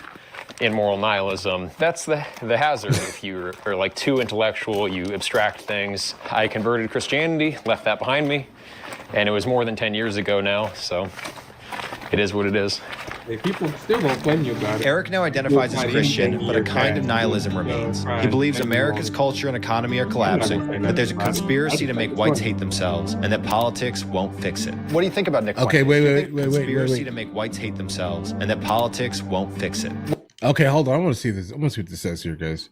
in moral nihilism. That's the hazard. If you are like too intellectual, you abstract things. I converted to Christianity, left that behind me, and it was more than 10 years ago now, so it is what it is. Hey, people still gonna blame you about it. Eric now identifies as Christian, but a kind of nihilism remains. He believes America's culture and economy are collapsing, that there's a conspiracy to make whites hate themselves, and that politics won't fix it. What do you think about Nick? Okay, Fuentes? wait. Conspiracy to make whites hate themselves, and that politics won't fix it. Okay, hold on. I want to see this. I want to see what this says here, guys.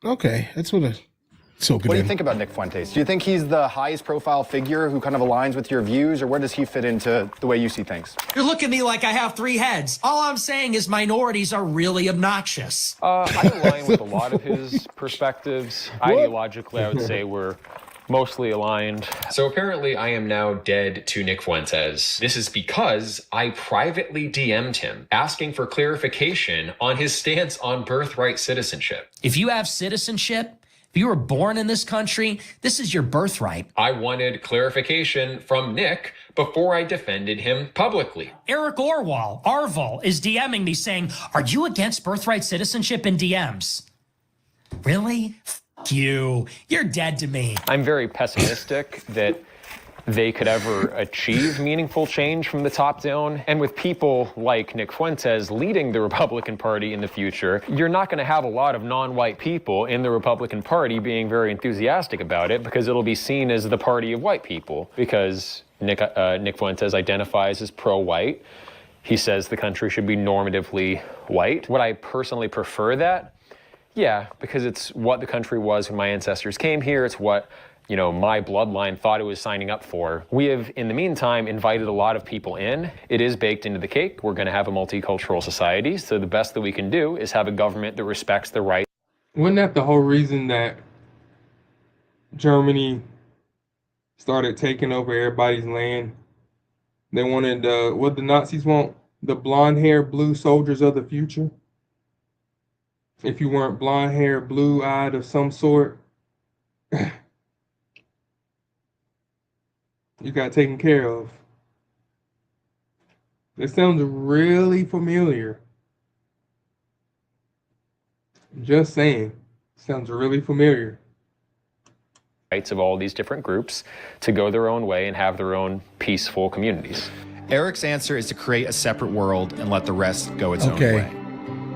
Okay, that's what I soak it What do you in. think about Nick Fuentes? Do you think he's the highest profile figure who kind of aligns with your views, or where does he fit into the way you see things? You're looking at me like I have 3 heads. All I'm saying is minorities are really obnoxious. I align with a lot of his perspectives. Ideologically, I would say we're mostly aligned. So apparently I am now dead to Nick Fuentes. This is because I privately DM'd him, asking for clarification on his stance on birthright citizenship. If you have citizenship, if you were born in this country, this is your birthright. I wanted clarification from Nick before I defended him publicly. Eric Arval is DMing me saying, "Are you against birthright citizenship?" in DMs. Really? You. You're dead to me. I'm very pessimistic that they could ever achieve meaningful change from the top down. And with people like Nick Fuentes leading the Republican Party in the future, you're not going to have a lot of non-white people in the Republican Party being very enthusiastic about it, because it'll be seen as the party of white people, because Nick Fuentes identifies as pro-white. He says the country should be normatively white. Would I personally prefer that? Yeah, because it's what the country was when my ancestors came here. It's what, you know, my bloodline thought it was signing up for. We have, in the meantime, invited a lot of people in. It is baked into the cake. We're going to have a multicultural society. So the best that we can do is have a government that respects the rights. Wasn't that the whole reason that Germany started taking over everybody's land? They wanted, what the Nazis want? The blonde-haired blue soldiers of the future? If you weren't blonde-haired, blue-eyed of some sort, you got taken care of. This sounds really familiar. Just saying. Sounds really familiar. Rights of all these different groups to go their own way and have their own peaceful communities. Eric's answer is to create a separate world and let the rest go its own way.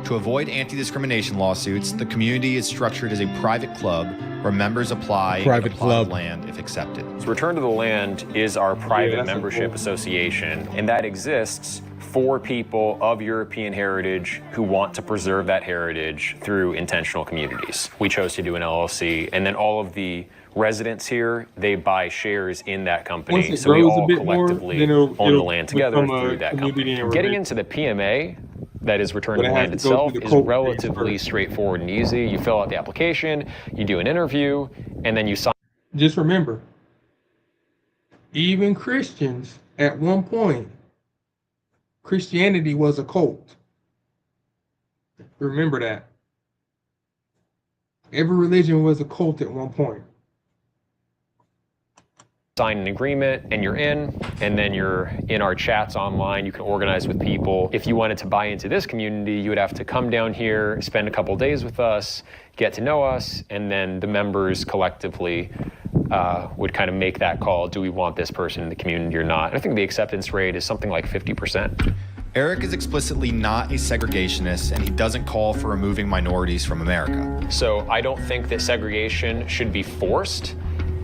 To avoid anti-discrimination lawsuits, the community is structured as a private club where members apply Private and a plot of club. land if accepted. Return to the Land is our private that's membership cool. association, and that exists for people of European heritage who want to preserve that heritage through intentional communities. We chose to do an LLC, and then all of the residents here, they buy shares in that company, Once it so we grows a all bit more, collectively then own the it'll land together become a through that community company. and Getting religion. into the PMA, that is Return to But the it has Land to go itself, through the is court phase relatively first. straightforward and easy. You fill out the application, you do an interview, and then you sign. Just remember, even Christians, at one point, Christianity was a cult. Remember that. Every religion was a cult at one point. Sign an agreement and you're in, and then you're in our chats online. You can organize with people. If you wanted to buy into this community, you would have to come down here, spend a couple days with us, get to know us, and then the members collectively would kind of make that call. Do we want this person in the community or not? And I think the acceptance rate is something like 50%. Eric is explicitly not a segregationist, and he doesn't call for removing minorities from America. So I don't think that segregation should be forced,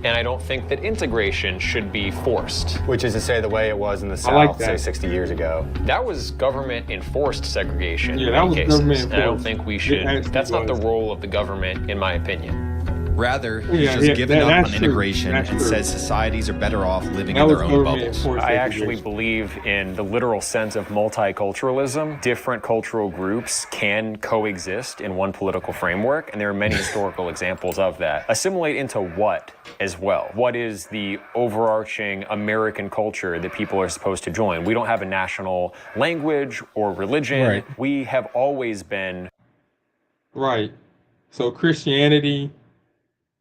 and I don't think that integration should be forced. Which is to say the way it was in the South, say 60 years ago. That was government-enforced segregation in that many was cases. government-enforced. And I don't think we should, that's not the role of the government, in my opinion. Rather, he's just given up on integration and says societies are better off living in their own bubbles. I actually believe in the literal sense of multiculturalism. Different cultural groups can coexist in one political framework, and there are many historical examples of that. Assimilate into what as well? What is the overarching American culture that people are supposed to join? We don't have a national language or religion. Right. We have always been. Right. So Christianity,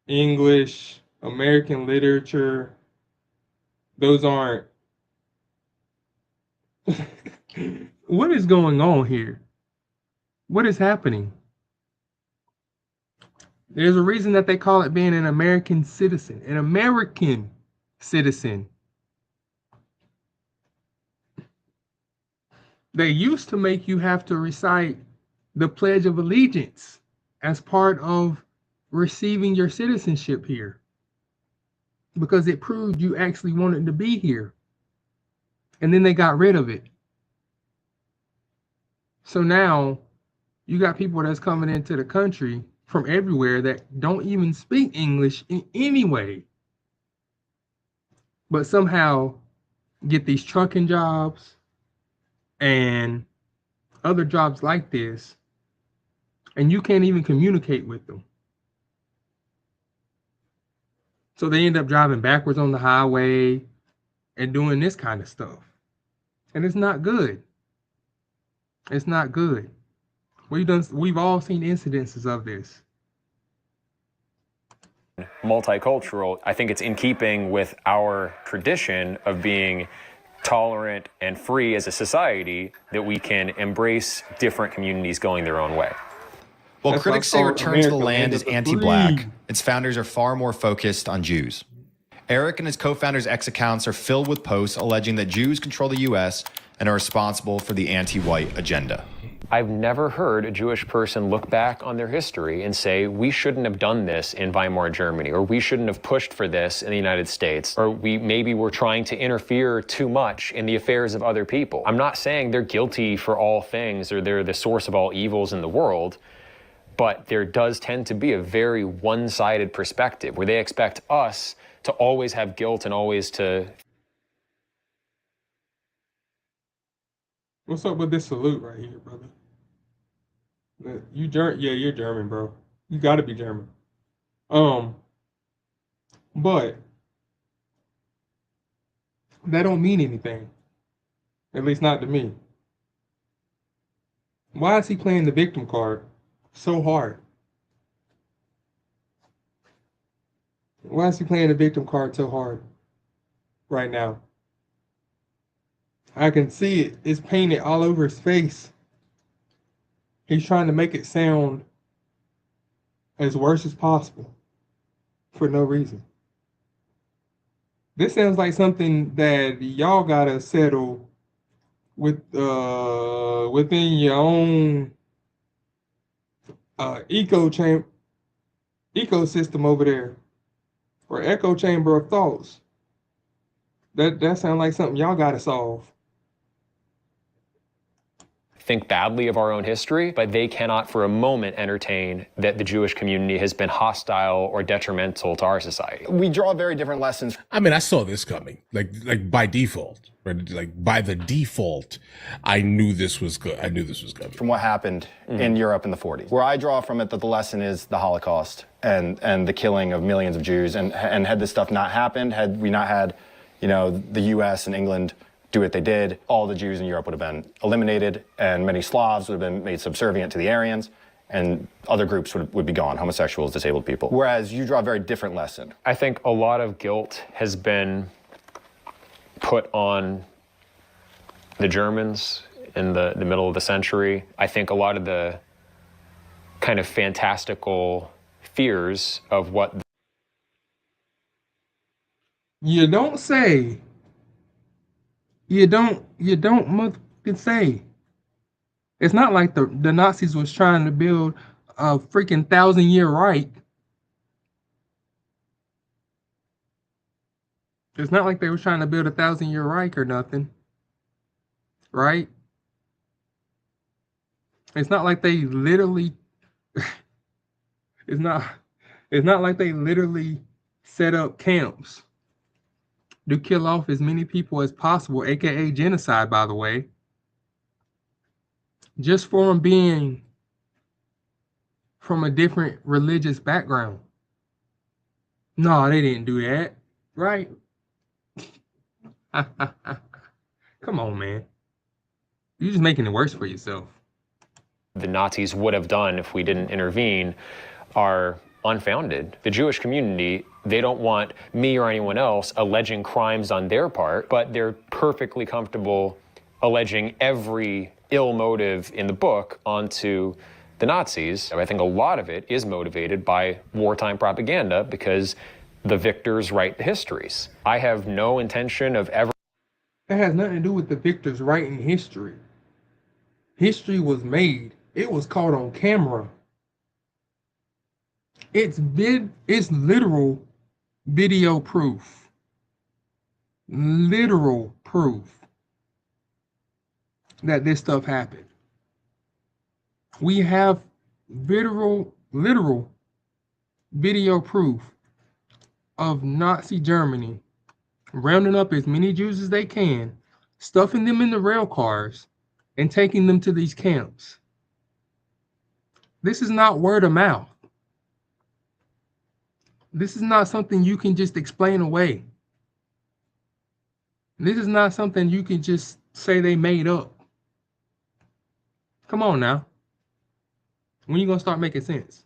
English, American literature, those aren't. What is going on here? What is happening? There's a reason that they call it being an American citizen. An American citizen. They used to make you have to recite the Pledge of Allegiance as part of receiving your citizenship here, because it proved you actually wanted to be here. And then they got rid of it. So now you got people that's coming into the country from everywhere that don't even speak English in any way, but somehow get these trucking jobs and other jobs like this, and you can't even communicate with them. So they end up driving backwards on the highway and doing this kind of stuff. And it's not good. It's not good. We've all seen incidences of this. Multicultural, I think it's in keeping with our tradition of being tolerant and free as a society that we can embrace different communities going their own way. While critics say Return to the Land is anti-black, its founders are far more focused on Jews. Eric and his co-founders' X accounts are filled with posts alleging that Jews control the U.S. and are responsible for the anti-white agenda. I've never heard a Jewish person look back on their history and say, we shouldn't have done this in Weimar Germany, or we shouldn't have pushed for this in the United States, or we maybe were trying to interfere too much in the affairs of other people. I'm not saying they're guilty for all things or they're the source of all evils in the world, but there does tend to be a very one-sided perspective where they expect us to always have guilt and always to... What's up with this salute right here, brother? You're German, bro. You gotta be German. But that don't mean anything. At least not to me. Why is he playing the victim card so hard? Why is he playing the victim card so hard right now? I can see it. It's painted all over his face. He's trying to make it sound as worse as possible for no reason. This sounds like something that y'all gotta settle with within your own ecosystem over there, or echo chamber of thoughts. That sounds like something y'all gotta solve. Think badly of our own history, but they cannot for a moment entertain that the Jewish community has been hostile or detrimental to our society. We draw very different lessons. I mean, I saw this coming, like by default, right? Like by the default, I knew this was good. I knew this was coming. From what happened in Europe in the 40s. Where I draw from it that the lesson is the Holocaust and the killing of millions of Jews, and had this stuff not happened, had we not had, the U.S. and England do what they did, all the Jews in Europe would have been eliminated, and many Slavs would have been made subservient to the Aryans, and other groups would be gone, homosexuals, disabled people. Whereas you draw a very different lesson. I think a lot of guilt has been put on the Germans in the middle of the century. I think a lot of the kind of fantastical fears of what You don't say. You don't motherfucking say. It's not like the Nazis was trying to build a freaking 1,000-year Reich. It's not like they were trying to build a 1,000-year Reich or nothing. Right? It's not like they literally it's not like they literally set up camps to kill off as many people as possible, aka genocide, by the way, just for them being from a different religious background. No, they didn't do that, right? Come on, man. You're just making it worse for yourself. The Nazis would have done if we didn't intervene are unfounded. The Jewish community, they don't want me or anyone else alleging crimes on their part, but they're perfectly comfortable alleging every ill motive in the book onto the Nazis. I think a lot of it is motivated by wartime propaganda because the victors write the histories. I have no intention of ever... That has nothing to do with the victors writing history. History was made. It was caught on camera. It's literal video proof. Literal proof that this stuff happened. We have literal video proof of Nazi Germany rounding up as many Jews as they can, stuffing them in the rail cars, and taking them to these camps. This is not word of mouth. This is not something you can just explain away. This is not something you can just say they made up. Come on now. When are you going to start making sense?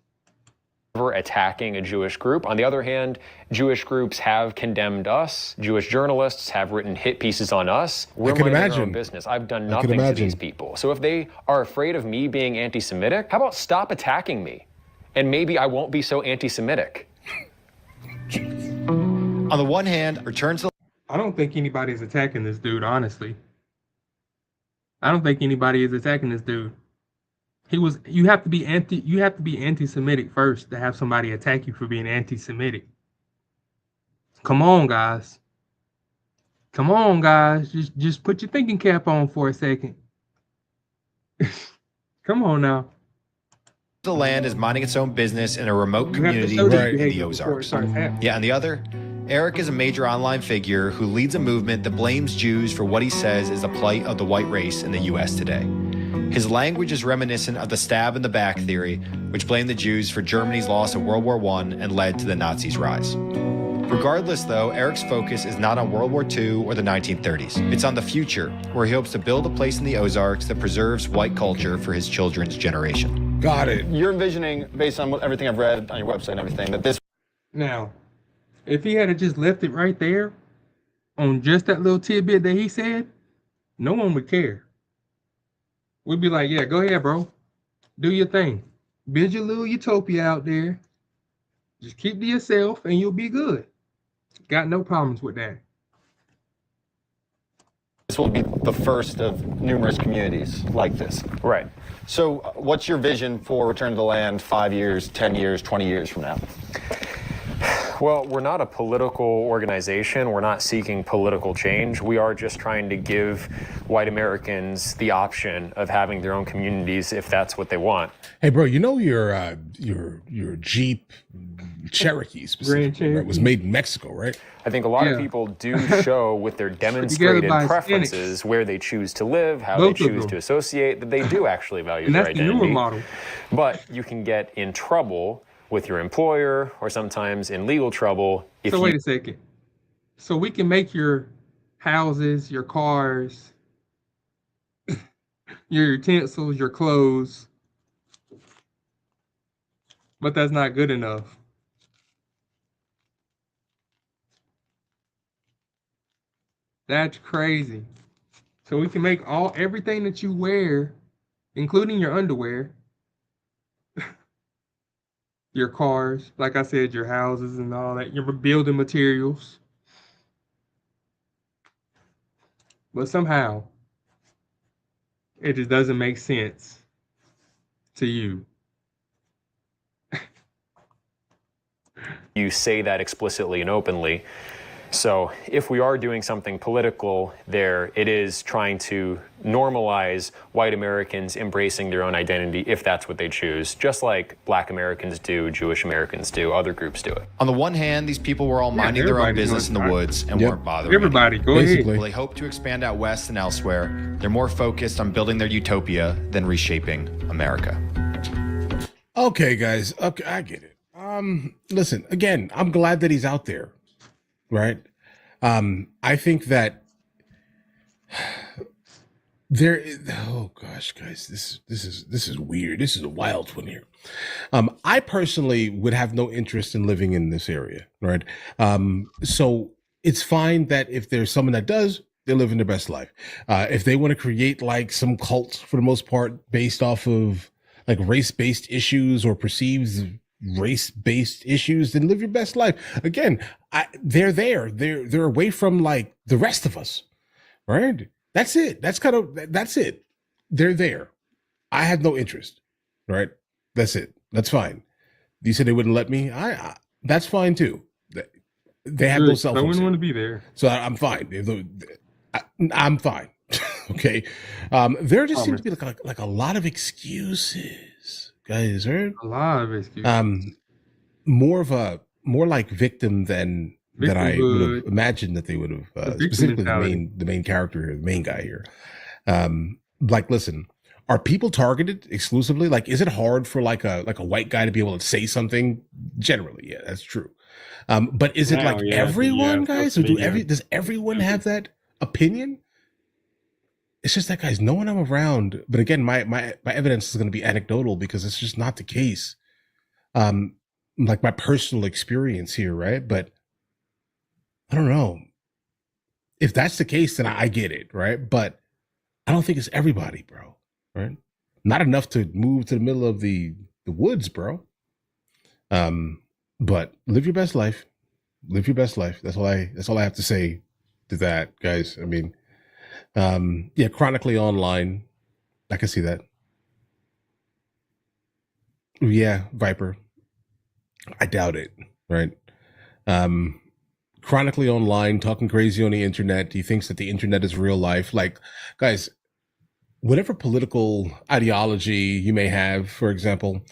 Attacking a Jewish group. On the other hand, Jewish groups have condemned us. Jewish journalists have written hit pieces on us. We're minding our own business. I've done nothing to these people. So if they are afraid of me being anti-Semitic, how about stop attacking me? And maybe I won't be so anti-Semitic. On the one hand, returns to... I don't think anybody's attacking this dude, honestly. I don't think anybody is attacking this dude. You have to be anti-Semitic first to have somebody attack you for being anti-Semitic. Come on, guys. Come on, guys. Just put your thinking cap on for a second. Come on now. The land is minding its own business in a remote community in the Ozarks. Yeah, on the other, Eric is a major online figure who leads a movement that blames Jews for what he says is the plight of the white race in the U.S. today. His language is reminiscent of the stab in the back theory, which blamed the Jews for Germany's loss of World War I and led to the Nazis' rise. Regardless, though, Eric's focus is not on World War II or the 1930s. It's on the future, where he hopes to build a place in the Ozarks that preserves white culture for his children's generation. Got it. You're envisioning, based on everything I've read on your website and everything, that this... Now, if he had just left it right there on just that little tidbit that he said, no one would care. We'd be like, yeah, go ahead, bro. Do your thing. Build your little utopia out there. Just keep to yourself and you'll be good. Got no problems with that. This will be the first of numerous communities like this. Right. So what's your vision for Return to the Land 5 years, 10 years, 20 years from now? Well, we're not a political organization. We're not seeking political change. We are just trying to give white Americans the option of having their own communities if that's what they want. Hey, bro, you know your Jeep Cherokee specifically, right, was made in Mexico, right? I think a lot of people do show with their demonstrated preferences where they choose to live, how they choose to associate, that they do actually value their identity. And that's the newer model. But you can get in trouble with your employer or sometimes in legal trouble if So wait a second. So we can make your houses, your cars, your utensils, your clothes, but that's not good enough. That's crazy. So we can make everything that you wear, including your underwear, your cars, like I said, your houses and all that, your building materials, but somehow it just doesn't make sense to you. You say that explicitly and openly. So if we are doing something political there, it is trying to normalize white Americans embracing their own identity if that's what they choose, just like Black Americans do, Jewish Americans do, other groups do it. On the one hand, these people were all minding their own business in the woods and weren't bothering Everybody, anyone. go ahead. While they hope to expand out west and elsewhere, they're more focused on building their utopia than reshaping America. Okay, guys. Okay, I get it. Listen, again, I'm glad that he's out there, right? I think that there is, oh gosh, guys, this is weird. This is a wild one here. I personally would have no interest in living in this area, right? So it's fine that if there's someone that does, they're living their best life. If they want to create like some cult for the most part based off of like race-based issues or perceived race-based issues, then live your best life. Again, they're there. They're away from like the rest of us, right? That's it. That's it. They're there. I have no interest, right? That's it. That's fine. You said they wouldn't let me. That's fine too. They have no cell phones. I wouldn't want to be there. So I'm fine. I'm fine. Okay. There just seems to be like a lot of excuses, guys, right? A lot of excuses. More like victim than I would have imagined that they would have, specifically the main character here, the main guy here. Like, listen, are people targeted exclusively? Like, is it hard for like a white guy to be able to say something? Generally, yeah, that's true. But is it like everyone, guys? Or does everyone have that opinion? It's just that, guys, no one I'm around. But again, my evidence is going to be anecdotal because it's just not the case. Like my personal experience here, right? But I don't know. If that's the case, then I get it, right? But I don't think it's everybody, bro. Right? Not enough to move to the middle of the woods, bro. But live your best life. Live your best life. That's all I have to say to that, guys. I mean, yeah, chronically online. I can see that. Yeah, Viper. I doubt it, right? Chronically online, talking crazy on the internet. He thinks that the internet is real life. Like, guys, whatever political ideology you may have, for example,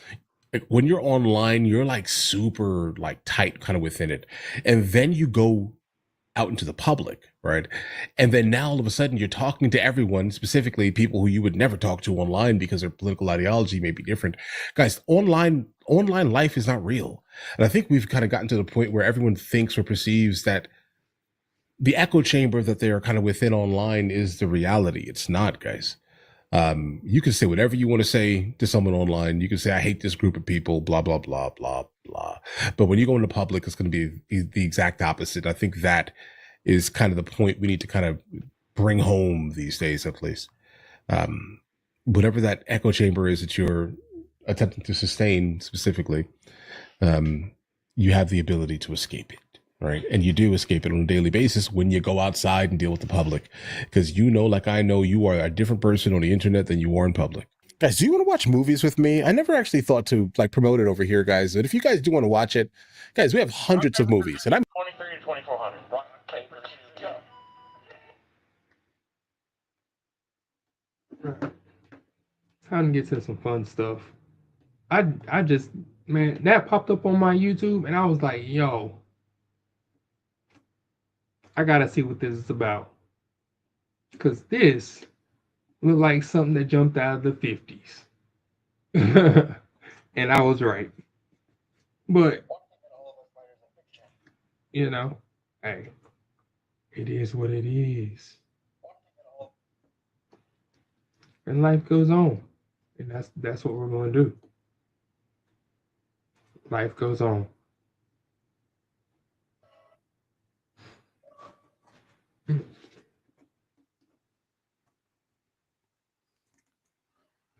like when you're online, you're like super like tight kind of within it. And then you go out into the public, right? And then now all of a sudden you're talking to everyone, specifically people who you would never talk to online because their political ideology may be different. Guys, online life is not real. And I think we've kind of gotten to the point where everyone thinks or perceives that the echo chamber that they are kind of within online is the reality. It's not, guys. You can say whatever you want to say to someone online. You can say, I hate this group of people, blah, blah, blah, blah, blah. But when you go into public, it's going to be the exact opposite. I think that is kind of the point we need to kind of bring home these days, at least. Whatever that echo chamber is that you're attempting to sustain specifically, you have the ability to escape it. Right. And you do escape it on a daily basis when you go outside and deal with the public, because you know, like I know, you are a different person on the internet than you are in public. Guys, do you want to watch movies with me? I never actually thought to like promote it over here, guys. But if you guys do want to watch it, guys, we have hundreds of movies, and I'm 23 to 2400. Rock, paper, go. Time to get to some fun stuff. I just, man, that popped up on my YouTube, and I was like, yo, I gotta see what this is about. Because this looked like something that jumped out of the 50s. And I was right. But, you know, hey, it is what it is. And life goes on. And that's what we're going to do. Life goes on.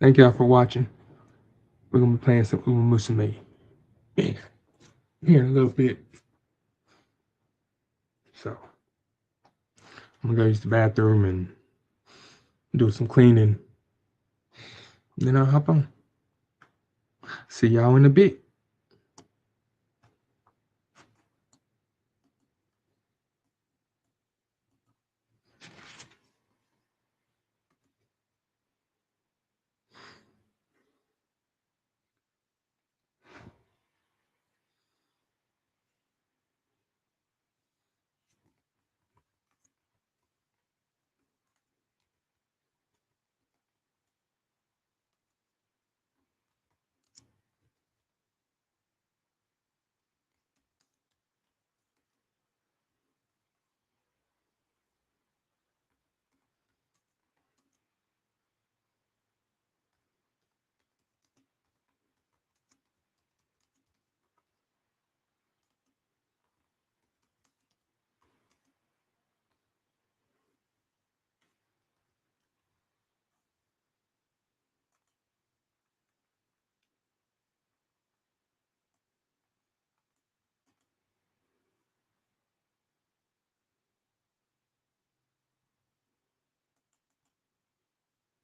Thank y'all for watching. We're going to be playing some Uma Musume here in a little bit. So, I'm gonna go use the bathroom and do some cleaning. Then I'll hop on. See y'all in a bit.